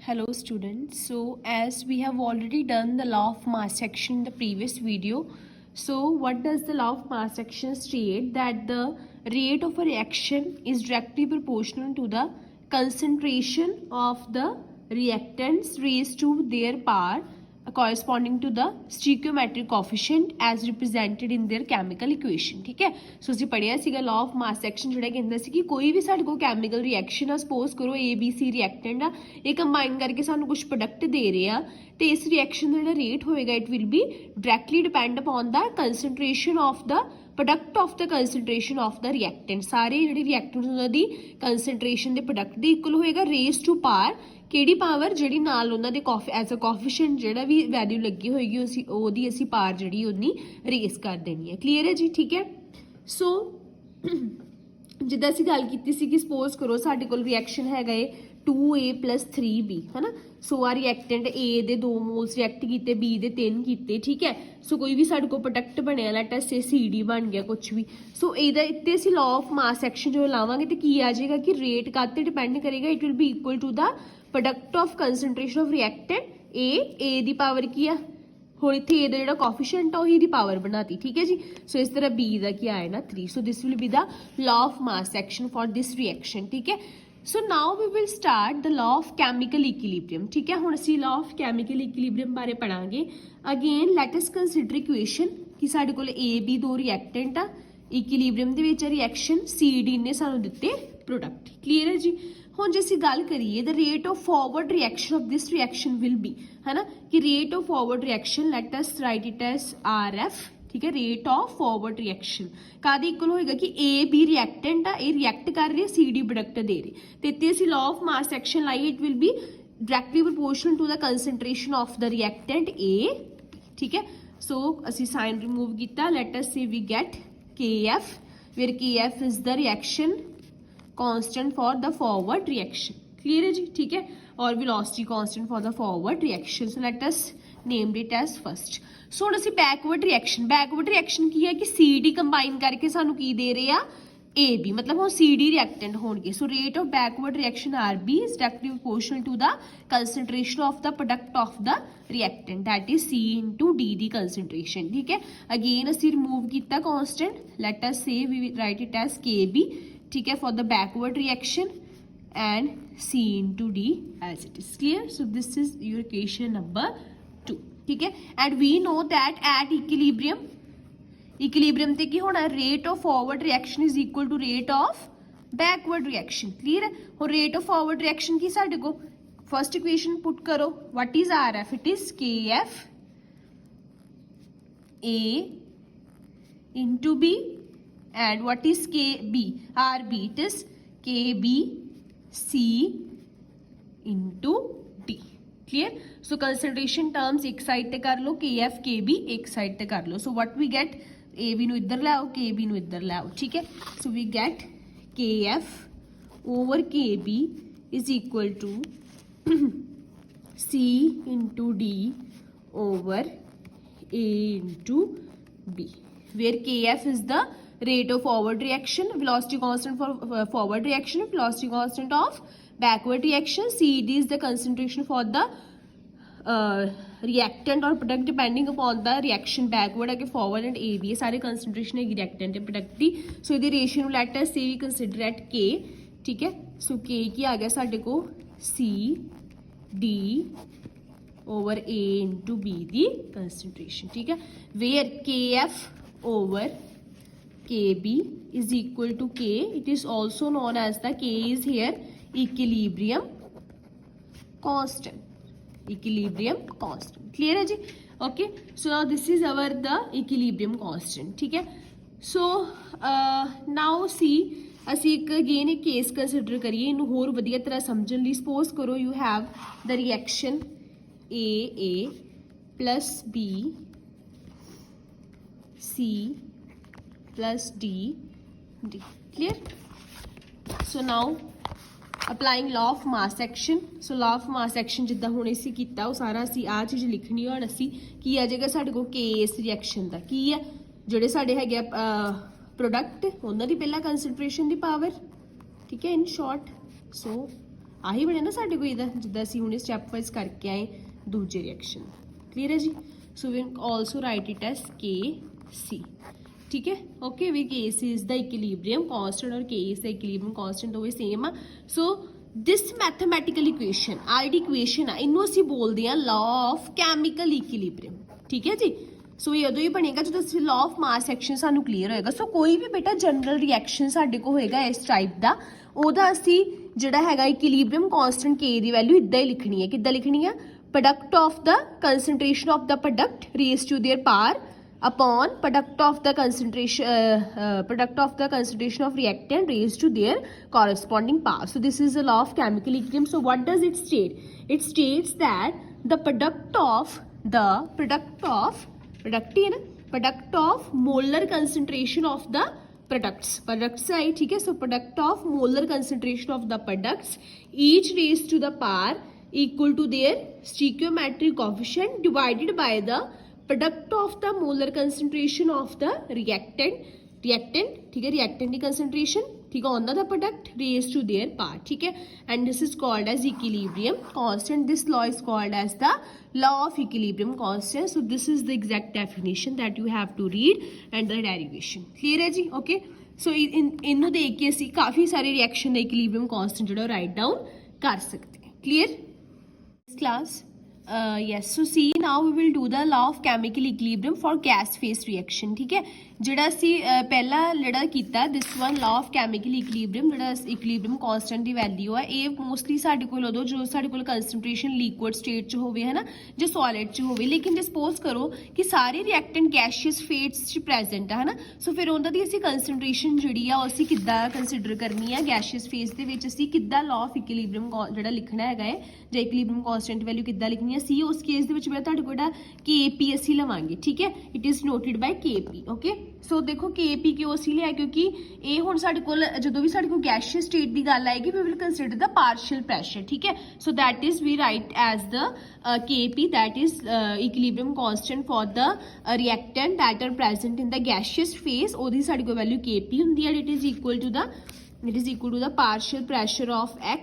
Hello students. So as we have already done the law of mass action in the previous video, so what does the law of mass action state? That the rate of a reaction is directly proportional to the concentration of the reactants raised to their power corresponding to the stoichiometric coefficient as represented in their chemical equation. ठीक है, सो ਅਸੀਂ ਪੜਿਆ ਸੀਗਾ law of mass action ਜਿਹੜਾ ਕਹਿੰਦਾ ਸੀ ਕਿ ਕੋਈ ਵੀ ਸਾਡੇ ਕੋਲ chemical reaction ਆ, suppose ਕਰੋ ABC reactant ਆ, ਇਹ ਕੰਬਾਈਨ ਕਰਕੇ ਸਾਨੂੰ ਕੁਝ ਪ੍ਰੋਡਕਟ ਦੇ ਰਹੇ ਆ ਤੇ ਇਸ ਰਿਐਕਸ਼ਨ ਦਾ ਜਿਹੜਾ ਰੇਟ ਹੋਏਗਾ it will be directly depend upon the concentration of the product of the concentration of the reactant. ਸਾਰੇ ਜਿਹੜੇ ਰਿਐਕਟੈਂਟਸ ਉਹਨਾਂ ਦੀ ਕੰਸੈਂਟ੍ਰੇਸ਼ਨ ਦੇ ਪ੍ਰੋਡਕਟ ਦੇ ਇਕੁਅਲ ਹੋਏਗਾ ਰੇਜ਼ ਟੂ ਪਾਵਰ ਕਿਹੜੀ ਪਾਵਰ ਜਿਹੜੀ ਨਾਲ ਉਹਨਾਂ ਦੇ ਐਜ਼ ਅ ਕੋਫੀਸ਼ੀਐਂਟ ਜਿਹੜਾ ਵੀ ਵੈਲਿਊ ਲੱਗੀ ਹੋਏਗੀ ਉਹਦੀ ਅਸੀਂ ਪਾਵਰ ਜਿਹੜੀ ਉਹਨੀ ਰੇਜ਼ ਕਰ ਦੇਣੀ ਹੈ। ਕਲੀਅਰ ਹੈ ਜੀ? ਠੀਕ ਹੈ। ਸੋ ਜਿੱਦਾਂ ਅਸੀਂ ਗੱਲ ਕੀਤੀ ਸੀ ਕਿ ਸਪੋਜ਼ ਕਰੋ ਸਾਡੇ ਕੋਲ ਰਿਐਕਸ਼ਨ ਹੈਗਾ ਏ 2A + 3B है ना। सो आ रिएक्टेंट A ਦੇ 2 ਮੋਲਸ ਰਿਐਕਟ ਕੀਤੇ, B ਦੇ 3 ਕੀਤੇ। ਠੀਕ ਹੈ। ਸੋ ਕੋਈ ਵੀ ਸਾਡੇ ਕੋਲ ਪ੍ਰੋਡਕਟ ਬਣਿਆ, ਲੈਟ ਅਸ ਸੇ CD ਬਣ ਗਿਆ ਕੁਝ ਵੀ। ਸੋ ਇਹਦਾ ਇੱਥੇ ਅਸੀਂ ਲਾਅ ਆਫ ਮਾਸ ਐਕਸ਼ਨ ਜੋ ਲਾਵਾਂਗੇ ਤੇ ਕੀ ਆ ਜਾਏਗਾ ਕਿ ਰੇਟ ਕਾਤੇ ਡਿਪੈਂਡ ਕਰੇਗਾ, it will be equal to the product of concentration of reactant A ਦੀ ਪਾਵਰ ਕੀ ਆ, ਹੁਣ ਇੱਥੇ ਇਹਦਾ ਜਿਹੜਾ ਕੋਫੀਸ਼ੀਐਂਟ ਆ ਉਹੀ ਦੀ ਪਾਵਰ ਬਣਾਤੀ। ਠੀਕ ਹੈ ਜੀ। ਸੋ ਇਸ ਤਰ੍ਹਾਂ B ਦਾ ਕੀ ਆਇਆ ਨਾ 3। So this will be the law of mass action for this reaction. ਠੀਕ ਹੈ। So now we will start the law of chemical equilibrium. ठीक है, हुण असीं लॉ ऑफ कैमिकल इक्विलिब्रियम बारे पढ़ांगे। Again let us consider equation कि साडे कोल AB 2 रिएक्टेंट आ, इक्विलिब्रियम दे विच रिएक्शन CD ने सानू दित्ते प्रोडक्ट। क्लीयर है जी? हुण जे असीं गल करिए the rate of forward reaction of this reaction will be, है ना, कि rate of forward reaction let us write it as RF। ठीक है, रेट ऑफ फॉरवर्ड रिएक्शन कादे इक्वल होएगा कि AB रिएक्टेंट आ, ये रिएक्ट कर रही है, CD प्रोडक्ट दे रही ते इत्थे असीं लॉ ऑफ मास एक्शन लाई, it will be directly proportional to the concentration of the reactant A। ठीक है। सो असीं साइन रिमूव कीता, let us say we get KF where KF is the reaction constant for the forward reaction. Clear है जी? ठीक है। और velocity constant for the forward reaction. So let us named it as first. So हुण असीं backward reaction की है कि CD कंबाइन करके सानू की दे रहे आ AB, मतलब हुण CD रिएक्टेंट होणगे। So rate of backward reaction RB is directly proportional to the concentration of the product of the reactant, that is C * D दी कंसंट्रेशन। ठीक है। अगेन असीं रिमूव कीता constant, let us say we write it as KB। ठीक है, for the backward reaction and C * D as it is। clear? So this is your equation number 2। ठीक है। and we know that at equilibrium ते की होना, rate of forward reaction is equal to rate of backward reaction। clear है? और rate of forward reaction की साडे को first equation put करो, what is RF? it is KF A into B, and what is KB? RB, it is KB C into D। Clear? So concentration terms एक side ते कर लो, KF KB एक side ते कर लो। So what we get, AB नु इधर ले आओ, KB नु इधर ले आओ। ठीक है। So we get KF over KB is equal to C into D over A into B, where KF is the rate of forward reaction, velocity constant for forward reaction, velocity constant of backward reaction, CD is the concentration for the reactant or product depending upon the reaction backward अगे forward and AB सारे concentration है reactant and product दी। So इहदी ratio ਨੂੰ let us say we consider at K। ठीक है। सो K की आ गया साडे को CD over A into B the concentration। ठीक है। where KF over KB is equal to K, it is also known as the K is here equilibrium constant। clear है जी? okay, so now this is our the equilibrium constant। ठीक है। so now see ਅਸੀਂ ਇੱਕ again ਇੱਕ case consider ਕਰੀਏ ਇਹਨੂੰ ਹੋਰ ਵਧੀਆ ਤਰ੍ਹਾਂ ਸਮਝਣ ਲਈ। ਸਪੋਜ਼ ਕਰੋ you have the reaction AA plus B C plus D। clear? so now applying law of mass action। so law of mass action ਜਿੱਦਾਂ ਹੁਣ ਅਸੀਂ ਕੀਤਾ ਉਹ ਸਾਰਾ ਅਸੀਂ ਆਹ ਚੀਜ਼ ਲਿਖਣੀ ਹੁਣ ਅਸੀਂ ਕੀ ਆ ਜਾਏਗਾ ਸਾਡੇ ਕੋਲ ਕੇਸ ਰਿਐਕਸ਼ਨ ਦਾ ਕੀ ਆ, ਜਿਹੜੇ ਸਾਡੇ ਹੈਗੇ ਪ੍ਰੋਡਕਟ ਉਹਨਾਂ ਦੀ ਪਹਿਲਾਂ ਕੰਸੈਂਟ੍ਰੇਸ਼ਨ ਦੀ ਪਾਵਰ। ਠੀਕ ਹੈ, ਇਨ ਸ਼ਾਰਟ। ਸੋ ਆਹੀ ਬਣਿਆ ਨਾ ਸਾਡੇ ਕੋਲ ਇਹਦਾ, ਜਿੱਦਾਂ ਅਸੀਂ ਹੁਣੇ ਸਟੈਪ ਵਾਈਜ਼ ਕਰਕੇ ਆਏ ਦੂਜੇ ਰਿਐਕਸ਼ਨ। ਕਲੀਅਰ ਹੈ ਜੀ। So we also write it as K C. ठीक है okay we case is the equilibrium constant और K is the equilibrium constant दोवे सेम आ। सो दिस मैथमेटिकल इक्वेशन आ जी इक्वेशन आ इनू असीं बोलदे आ लॉ ऑफ कैमिकल इक्विलिब्रियम। ठीक है जी। सो ये उदों ही बनेगा जो लॉ ऑफ मास एक्शन सानू क्लीयर होएगा। सो कोई भी बेटा जनरल रिएक्शन साडे को होएगा इस टाइप दा ओहदा असीं जिहड़ा हैगा इक्विलिब्रियम कांस्टेंट के दी वैल्यू इदां ही लिखनी है। किद्दां लिखनी है? Product of the concentration of the product raise to their power upon product of the concentration of reactant raised to their corresponding power. So this is the law of chemical equilibrium. So what does it state? It states that the product of molar concentration of the products है ठीक है। So product of molar concentration of the products each raised to the power equal to their stoichiometric coefficient divided by the product of the molar concentration of the reactant ठीक है, reactant की concentration ठीक है, on the product raise to their part ठीक है। And this is called as equilibrium constant. This law is called as the law of equilibrium constant. So this is the exact definition that you have to read and the derivation. Clear है जी। Okay सो इनू देख के असीं काफ़ी सारे reaction का equilibrium constant जो राइट डाउन कर सकते हैं। Clear class yes so see now we will do the law of chemical equilibrium for gas phase reaction। ठीक है ਜਿਹੜਾ ਅਸੀਂ ਪਹਿਲਾ ਜਿਹੜਾ ਕੀਤਾ this one law of chemical equilibrium ਜਿਹੜਾ equilibrium constant ਦੀ ਵੈਲਿਊ ਹੈ ਇਹ ਮੋਸਟਲੀ ਸਾਡੇ ਕੋਲ ਉਦੋਂ ਜੋ ਸਾਡੇ ਕੋਲ concentration liquid state 'ਚ ਹੋਵੇ ਹੈ ਨਾ ਜਾਂ solid 'ਚ ਹੋਵੇ। ਲੇਕਿਨ ਜੇ ਸਪੋਜ਼ ਕਰੋ ਕਿ ਸਾਰੇ reactant gaseous phase 'ਚ present ਹੈ ਨਾ ਸੋ ਫਿਰ ਉਹਨਾਂ ਦੀ ਅਸੀਂ concentration ਜਿਹੜੀ ਆ ਉਹ ਅਸੀਂ ਕਿੱਦਾਂ ਕੰਸੀਡਰ ਕਰਨੀ ਆ gaseous phase ਦੇ ਵਿੱਚ ਅਸੀਂ ਕਿੱਦਾਂ law of equilibrium ਜਿਹੜਾ ਲਿਖਣਾ ਹੈਗਾ ਹੈ ਜਾਂ equilibrium constant ਵੈਲਿਊ ਕਿੱਦਾਂ ਲਿਖਣੀ ਹੈ ਸੀ ਉਸ ਕੇਸ ਦੇ ਵਿੱਚ ਮੈਂ ਤੁਹਾਡੇ ਕੋਲ ਜਿਹੜਾ KP ਅਸੀਂ ਲਵਾਂਗੇ। ਠੀਕ ਹੈ it is noted by KP okay. So ਦੇਖੋ KP ਕਿਉਂ ਅਸੀਂ ਲਿਆ ਕਿਉਂਕਿ ਇਹ ਹੁਣ ਸਾਡੇ ਕੋਲ ਜਦੋਂ ਵੀ ਸਾਡੇ ਕੋਲ ਗੈਸੀਅਸ ਸਟੇਟ ਦੀ ਗੱਲ ਆਏਗੀ we will consider the partial pressure. ਠੀਕ ਹੈ so that is we write as the KP that is equilibrium constant for the reactant that are present in the gaseous phase ਉਹਦੀ ਸਾਡੇ ਕੋਲ ਵੈਲਿਊ KP ਹੁੰਦੀ ਹੈ। it is equal to the partial pressure of X।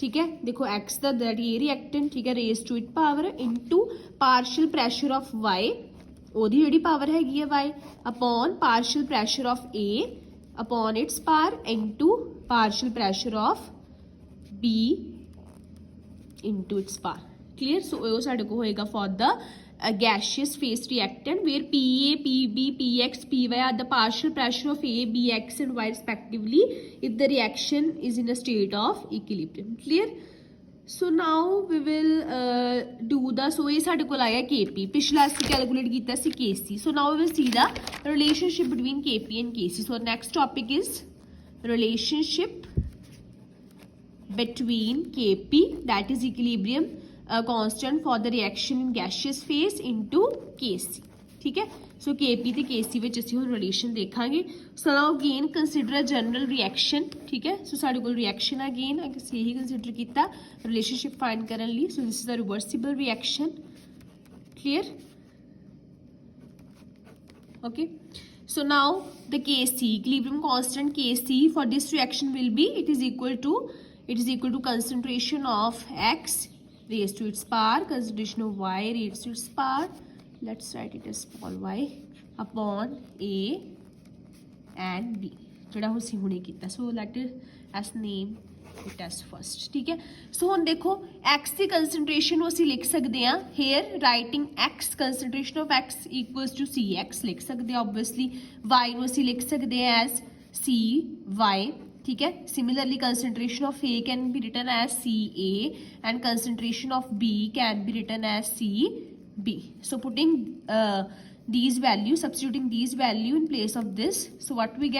ठीक है देखो X ਦਾ that ये रिएक्टेंट ठीक है raise to it power into partial pressure of Y ਉਹਦੀ ਜਿਹੜੀ ਪਾਵਰ ਹੈਗੀ ਹੈ Y upon partial pressure of A upon its power into partial pressure of B into its power. Clear so ਉਹ ਸਾਡੇ ਕੋਲ ਹੋਏਗਾ for the gaseous phase reactant where PA, PB, PX, PY are the partial pressure of A, B, X and Y respectively if the reaction is in a state of equilibrium। Clear? So now we will do the so ये साढ़े को आया KP पिछला ਅਸੀਂ calculate किया सी KC। So now we will see the relationship between KP and KC। So next topic is relationship between KP that is equilibrium constant for the reaction in gaseous phase into KC। ठीक है सो KP ਤੇ KC ਵਿੱਚ ਅਸੀਂ ਹੁਣ relation ਦੇਖਾਂਗੇ। ਸੋ ਨਾਓ again consider ਅ general reaction. ਠੀਕ ਹੈ ਸੋ ਸਾਡੇ ਕੋਲ ਰਿਐਕਸ਼ਨ ਅਗੇਨ ਅਸੀਂ ਇਹੀ ਕੰਸੀਡਰ ਕੀਤਾ ਰਿਲੇਸ਼ਨਸ਼ਿਪ ਫਾਈਂਡ ਕਰਨ ਲਈ। So this is a reversible reaction. Clear okay so now the Kc equilibrium constant Kc for this reaction will be it is equal to concentration of X raised to its power concentration of Y raised to its power let's write it as small y upon A and B ਜਿਹੜਾ ਉਹ ਅਸੀਂ ਹੁਣੇ ਕੀਤਾ। ਸੋ light S name it S first. ਠੀਕ ਹੈ ਸੋ ਹੁਣ ਦੇਖੋ X ਦੀ ਕੰਸਨਟ੍ਰੇਸ਼ਨ ਨੂੰ ਅਸੀਂ ਲਿਖ ਸਕਦੇ ਹਾਂ here writing X concentration of X equals to CX ਲਿਖ ਸਕਦੇ ਹਾਂ ਓਬਵੀਅਸਲੀ। Y ਨੂੰ ਅਸੀਂ ਲਿਖ ਸਕਦੇ ਹਾਂ ਐਜ਼ CY। ठीक है similarly concentration of A can be written as CA and concentration of B can be written as CB। so putting these values substituting these value in place of this so what we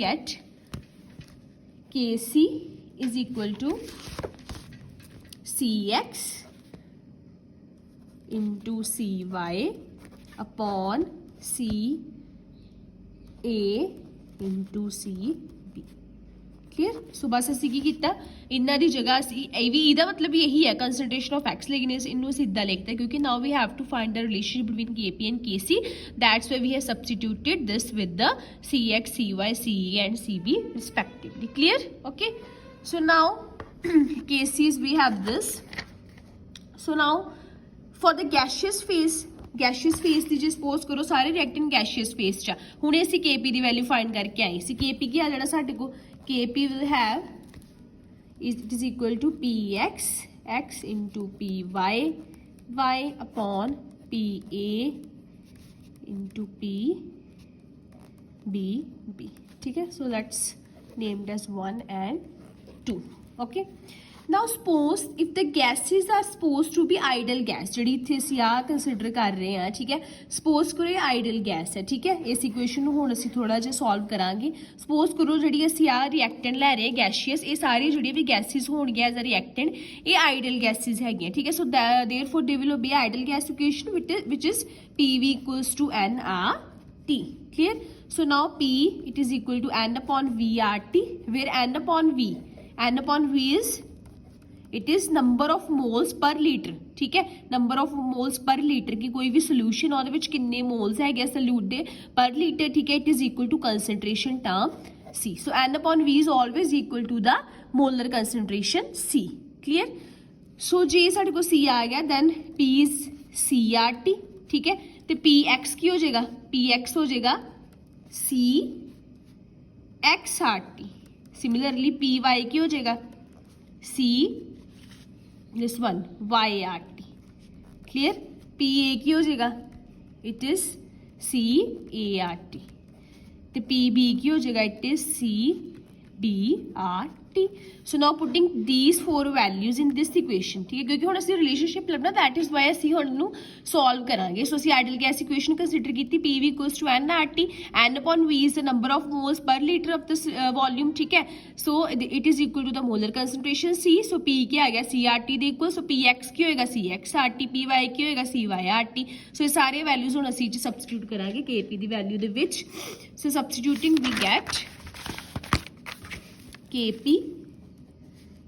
get Kc is equal to CX into CY upon CA into CB। Clear so बस ਅਸੀਂ ਕੀ ਕੀਤਾ ਇਹਨਾਂ ਦੀ ਜਗ੍ਹਾ ਅਸੀਂ ਇਹ ਵੀ ਇਹਦਾ ਮਤਲਬ ਇਹੀ ਹੈ ਕੰਸਨਟ੍ਰੇਸ਼ਨ ਆਫ X ਲੇਕਿਨ ਇਹਨੂੰ ਸਿੱਧਾ ਲਿਖਦੇ ਕਿਉਂਕਿ now we have to find the relationship between KP and KC that's why we have substituted this with the CX CY CE and CB respectively. Clear okay so now cases we have this. So now for the gaseous phase ਦੀ ਜੇ suppose ਕਰੋ ਸਾਰੇ reactant ਗੈਸੀਅਸ face ਚ ਹੁਣੇ ਅਸੀਂ Kp ਦੀ value find ਕਰਕੇ ਆਏ ਸੀ। Kp ਕੀ ਆ ਜਾਣਾ ਸਾਡੇ ਕੋਲ, Kp will have it is equal to Px x into Py y upon Pa into Pb b, ठीक है। So let's named as 1 and 2, okay। Now suppose if the gases are supposed to be ideal gas, ਜਿਹੜੀ ਇੱਥੇ ਅਸੀਂ ਆ consider ਕਰ ਰਹੇ ਹਾਂ, ਠੀਕ ਹੈ। ਸਪੋਜ਼ ਕਰੋ ਇਹ ਆਈਡਲ ਗੈਸ ਹੈ, ਠੀਕ ਹੈ। ਇਸ ਇਕੁਏਸ਼ਨ ਨੂੰ ਹੁਣ ਅਸੀਂ ਥੋੜਾ ਜਿਹਾ ਸੋਲਵ ਕਰਾਂਗੇ। ਸਪੋਜ਼ ਕਰੋ ਜਿਹੜੀ ਅਸੀਂ ਆ ਰਿਐਕਟੈਂਟ ਲੈ ਰਹੇ ਗੈਸੀਅਸ, ਇਹ ਸਾਰੀ ਜਿਹੜੀਆਂ ਵੀ ਗੈਸਿਸ ਹੋਣਗੀਆਂ ਐਜ਼ ਅ ਰਿਐਕਟੈਂਟ, ਇਹ ਆਈਡਲ ਗੈਸਿਸ ਹੈਗੀਆਂ, ਠੀਕ ਹੈ। So therefore they will be ideal gas equation which is PV equals to nRT, clear। So now P it is equal to n upon VRT, where n upon V is it is number of moles per litre, ठीक है। Number of moles per litre की कोई भी solution ਉਹਦੇ ਵਿੱਚ ਕਿੰਨੇ moles ਹੈਗੇ solute ਦੇ ਪਰ ਲੀਟਰ, ਠੀਕ ਹੈ। It is equal to concentration term C, so n upon V is always equal to the molar concentration C, clear। so ਜੇ ਸਾਡੇ ਕੋਲ C ਆ ਗਿਆ then P is CRT, ਠੀਕ ਹੈ। ਤੇ Px ਕੀ ਹੋ ਜਾਏਗਾ, Px ਹੋ ਜਾਏਗਾ CXRT। सिमिलरली Py ਕੀ ਹੋ ਜਾਏਗਾ this one YRT, clear। Pa की हो जाएगा, it is CART, तो Pb की हो जाएगा, it is CBRT। so now putting these four values in this equation, ठीक है। क्योंकि ਹੁਣ ਅਸੀਂ ਰਿਲੇਸ਼ਨਸ਼ਿਪ ਲੱਭਣਾ, that is why ਅਸੀਂ ਹੁਣ ਨੂੰ ਸੋਲਵ ਕਰਾਂਗੇ। ਸੋ ਅਸੀਂ ਆਈਡਲ ਗੈਸ ਇਕੁਏਸ਼ਨ ਕੰਸੀਡਰ ਕੀਤੀ, PV equals to nRT, n upon V is the number of moles per liter of this volume, ठीक है। so it is equal to the molar concentration C, so P ਕੀ ਆ ਗਿਆ CRT ਦੇ equal, so Px ਕੀ ਹੋਏਗਾ CXRT, Py ਕੀ ਹੋਏਗਾ CYRT। so ਇਹ ਸਾਰੇ values ਹੁਣ ਅਸੀਂ ਸਬਸਟੀਟਿਊਟ ਕਰਾਂਗੇ Kp ਦੀ ਵੈਲਿਊ ਦੇ ਵਿੱਚ। so substituting we get Kp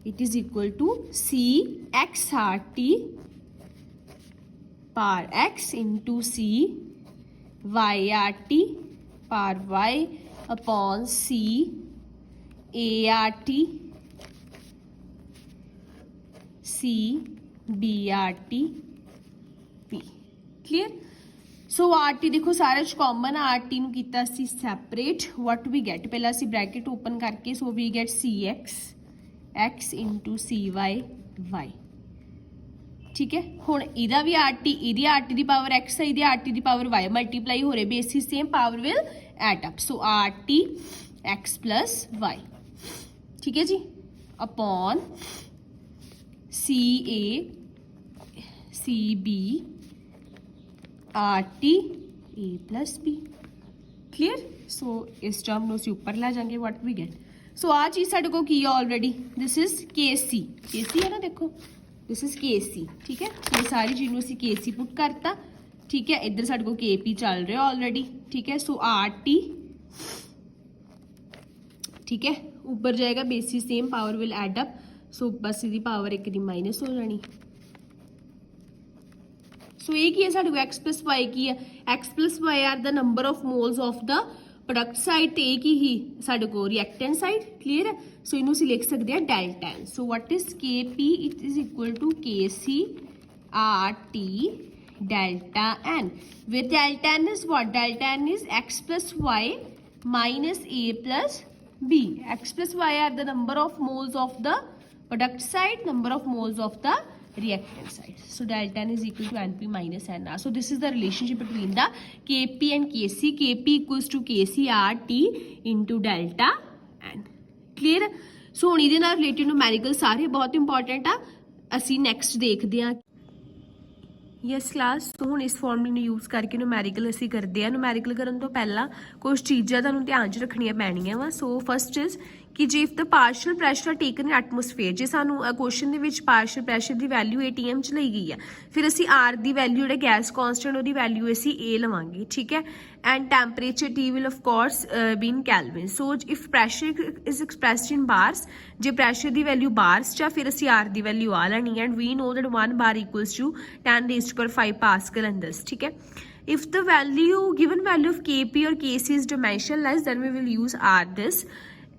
it is equal to CXRT par x into CYRT par y upon CART CBRT P, clear। So RT देखो सारे कॉमन है, RT ਨੂੰ ਕੀਤਾ ਸੀ ਸੈਪਰੇਟ। what we get, ਪਹਿਲਾਂ ਅਸੀਂ bracket open ਕਰਕੇ, so we get CX x into CY y, ठीक है। ਹੁਣ ਇਹਦਾ ਵੀ RT, ਇਹਦੀ RT ਦੀ ਪਾਵਰ x ਹੈ, ਇਹਦੀ RT ਦੀ ਪਾਵਰ y ਮਲਟੀਪਲਾਈ ਹੋ ਰਹੇ, basis same, power will add up. So RT x plus y, ठीक है जी, upon CA CB RT A plus B, clear। So इस टर्म ਨੂੰ ਅਸੀਂ ਉੱਪਰ ਲੈ ਜਾਾਂਗੇ। what we get, सो आ चीज़ ਸਾਡੇ ਕੋਲ ਕੀ ਹੈ ऑलरेडी, दिस इज KC है ना, देखो दिस इज KC, ठीक है। ये सारी चीज़ ਨੂੰ ਅਸੀਂ KC पुट करता, ठीक है। इधर ਸਾਡੇ ਕੋਲ KP ਚੱਲ ਰਿਹਾ ऑलरेडी, ठीक है। सो RT, ठीक है, ऊपर जाएगा basis same, power will add up. So बस इसकी पावर एक दी माइनस हो जानी। सो ये की है साढ़े को x प्लस वाई की है, x plus Y are the number of moles of the product side, तो एक ही साढ़े को रिएक्टेंट साइड, क्लियर है। सो इनू असीं लिख सकते हैं delta n. So what is Kp, it is equal to KC RT delta n, where delta n is what, delta n is x plus Y minus A plus B। x plus y are the number of moles of the product side, number of moles of the reactant side. So delta n is equal to Np minus Nr. So this is the relationship between the Kp and Kc. Kp equals to KcRT into delta n. Clear? So ਹੁਣ ਇਹਦੇ ਨਾਲ related numerical ਸਾਰੇ ਬਹੁਤ important ਆ। ਅਸੀਂ next ਦੇਖਦੇ ਹਾਂ। Yes class, ਸੋ ਹੁਣ ਇਸ ਫਾਰਮੂਲੇ ਨੂੰ ਯੂਜ਼ ਕਰਕੇ ਨੂਮੈਰੀਕਲ ਅਸੀਂ ਕਰਦੇ ਆ। ਨੂਮੈਰੀਕਲ ਕਰਨ ਤੋਂ ਪਹਿਲਾਂ ਕੁਝ ਚੀਜ਼ਾਂ ਤੁਹਾਨੂੰ ਧਿਆਨ 'ਚ ਰੱਖਣੀਆਂ ਪੈਣੀਆਂ ਵਾ। ਸੋ ਫਸਟ ਇਜ਼ ਕਿ ਜੇ if the partial pressure taken in atmosphere, ਜੇ ਸਾਨੂੰ ਕੁਐਸਚਨ ਦੇ ਵਿੱਚ ਪਾਰਸ਼ਲ ਪ੍ਰੈਸ਼ਰ ਦੀ ਵੈਲਿਊ ATM 'ਚ ਲਈ ਗਈ ਆ, ਫਿਰ ਅਸੀਂ R ਦੀ ਵੈਲਿਊ ਜਿਹੜਾ ਗੈਸ ਕਾਂਸਟੈਂਟ ਉਹਦੀ ਵੈਲਿਊ ਅਸੀਂ A ਲਵਾਂਗੇ, ਠੀਕ ਹੈ। And temperature T will of course be in Kelvin. So if pressure is expressed in bars, ਜੇ ਪ੍ਰੈਸ਼ਰ ਦੀ ਵੈਲਿਊ ਬਾਰਸ 'ਚ ਆ, ਫਿਰ ਅਸੀਂ R ਦੀ ਵੈਲਿਊ ਆ ਲੈਣੀ ਹੈ। And we know that 1 bar equals to 10⁵ Pascal and this, ठीक है। If the given value of Kp or Kc is dimensionless, then we will use R this,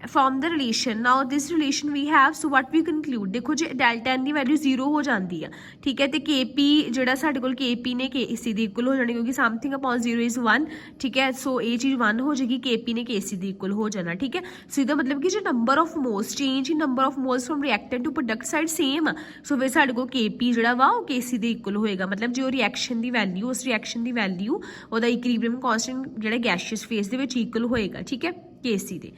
from the relation. Now this relation we have, so what we conclude, देखो जे delta N की value 0 हो जाती है, ठीक है, तो के P जोड़ा साढ़े कोल के पी ने के सी दी इक्वल हो जानी, क्योंकि समथिंग अपॉन 0 इज 1, ठीक है, सो ये चीज़ 1 हो जाएगी, के पी ने के सी दी इक्वल हो जाना, ठीक है। सो इसका मतलब कि जो number of moles, change in number of moles from reactant to product side same आ, सो फिर साढ़े को के पी जोड़ा वा वो के सी दे इक्वल होएगा, मतलब जो रिएक्शन की वैल्यू, उस रिएक्शन की वैल्यू ਉਹਦਾ इक्विलिब्रियम कांस्टेंट ਜਿਹੜਾ गैसियस फेज ਦੇ ਵਿੱਚ ਇਕੁਅਲ ਹੋਏਗਾ, ठीक है, के सी ਦੇ।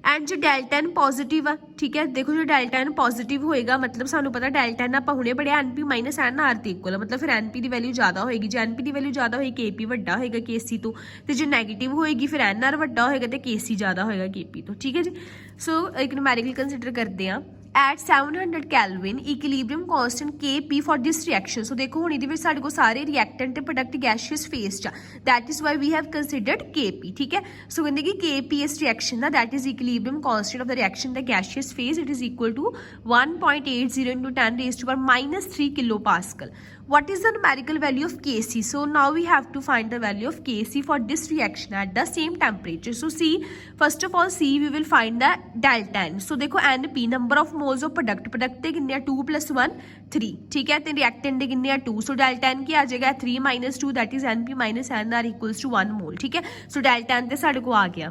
एंड जो डेल्टा एन पॉजिटिव आ, ठीक है, देखो जो डेल्टा एन पॉजिटिव होएगा, मतलब सानू पता डेल्टा एन आप हुणे पढ़िया n P minus n R the equal, मतलब फिर एन पी की वैल्यू ज़्यादा होएगी, जो एन पी की वैल्यू ज़्यादा होएगी के पी वड्डा होएगा के सी तो, जो नैगेटिव होएगी फिर एन आर वड्डा होएगा तो के सी ज़्यादा होएगा के पी तो, ठीक है जी। सो एक न्यूमेरिकल कंसिडर करते हैं। At 700 Kelvin equilibrium constant Kp for this reaction. So देखो हुण इहदे विच साडे कोल सारे रिएक्टेंट ते प्रोडक्ट गैसियस फेज च, that is why we have considered Kp, ठीक है। सो कहंदे कि Kp इस रिएक्शन दा, that is equilibrium constant of the reaction the gaseous phase, it is equal to 1.80 into 10 raised to power -3 kilopascal. What is the numerical value of Kc? So now we have to find the value of Kc for this reaction at the same temperature. So C, first of all C we will find the delta N. So देखो Np number of moles of product, product ਦੇ ਕਿੰਨੇ ਆ 2 + 1 3, ठीक है, ਤੇ reactant ਦੇ ਕਿੰਨੇ ਆ 2, so delta N ਕੀ ਆ ਜਾਏਗਾ 3 - 2, that is Np - Nr equals to 1 mole, ठीक है। so delta N ਤੇ ਸਾਡੇ ਕੋ ਆ ਗਿਆ।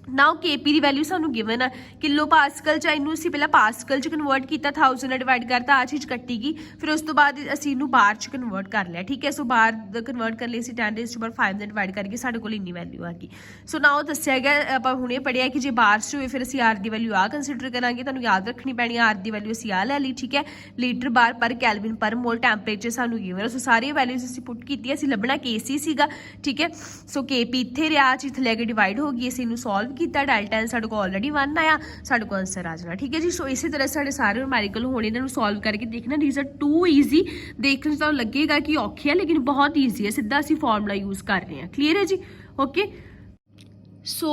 नाउ के पी की वैल्यू सानू गिवन है किलो पास्कल च, इनू असीं पहला पास्कल च कन्वर्ट किया, 1000 नाल डिवाइड करता, आ चीज़ कट्टी गई, फिर उस तो बाद असीं इनू बार च कन्वर्ट कर लिया, ठीक है। सो बार कन्वर्ट कर लिए 10 raised to power 5 नाल डिवाइड करके साडे कोल इन्नी वैल्यू आ गई। सो नाउ दस्सिया गया, आपां हुणे पढ़िया कि जे बार च होवे फिर असीं आर की वैल्यू आ कंसीडर करांगे, तुहानूं याद रखनी पैनी आर की वैल्यू असीं आ लै ली, ठीक है, लीटर बार पर कैलविन पर मोल टैंपरेचर सानूं गिवन। सो सारी वैल्यूज असीं पुट कीती, असीं लभना के सी सीगा, ठीक है। सो के पी इत्थे रिहा, आ चीज़ लैके डिवाइड हो गई, असीं इनू सॉल्व किया, डेल्टा एन साडे को ऑलरेडी 1 आया, साडे को आंसर आ जाना, ठीक है जी। सो इसी तरह साडे सारे न्यूमेरिकल होने, इन्होंने सॉल्व करके देखना, दीज आर टू ईजी, देखने तो लगेगा कि औखे है लेकिन बहुत ईजी है, सीधा असीं फॉर्मूला यूज कर रहे हैं, क्लीयर है जी, okay. So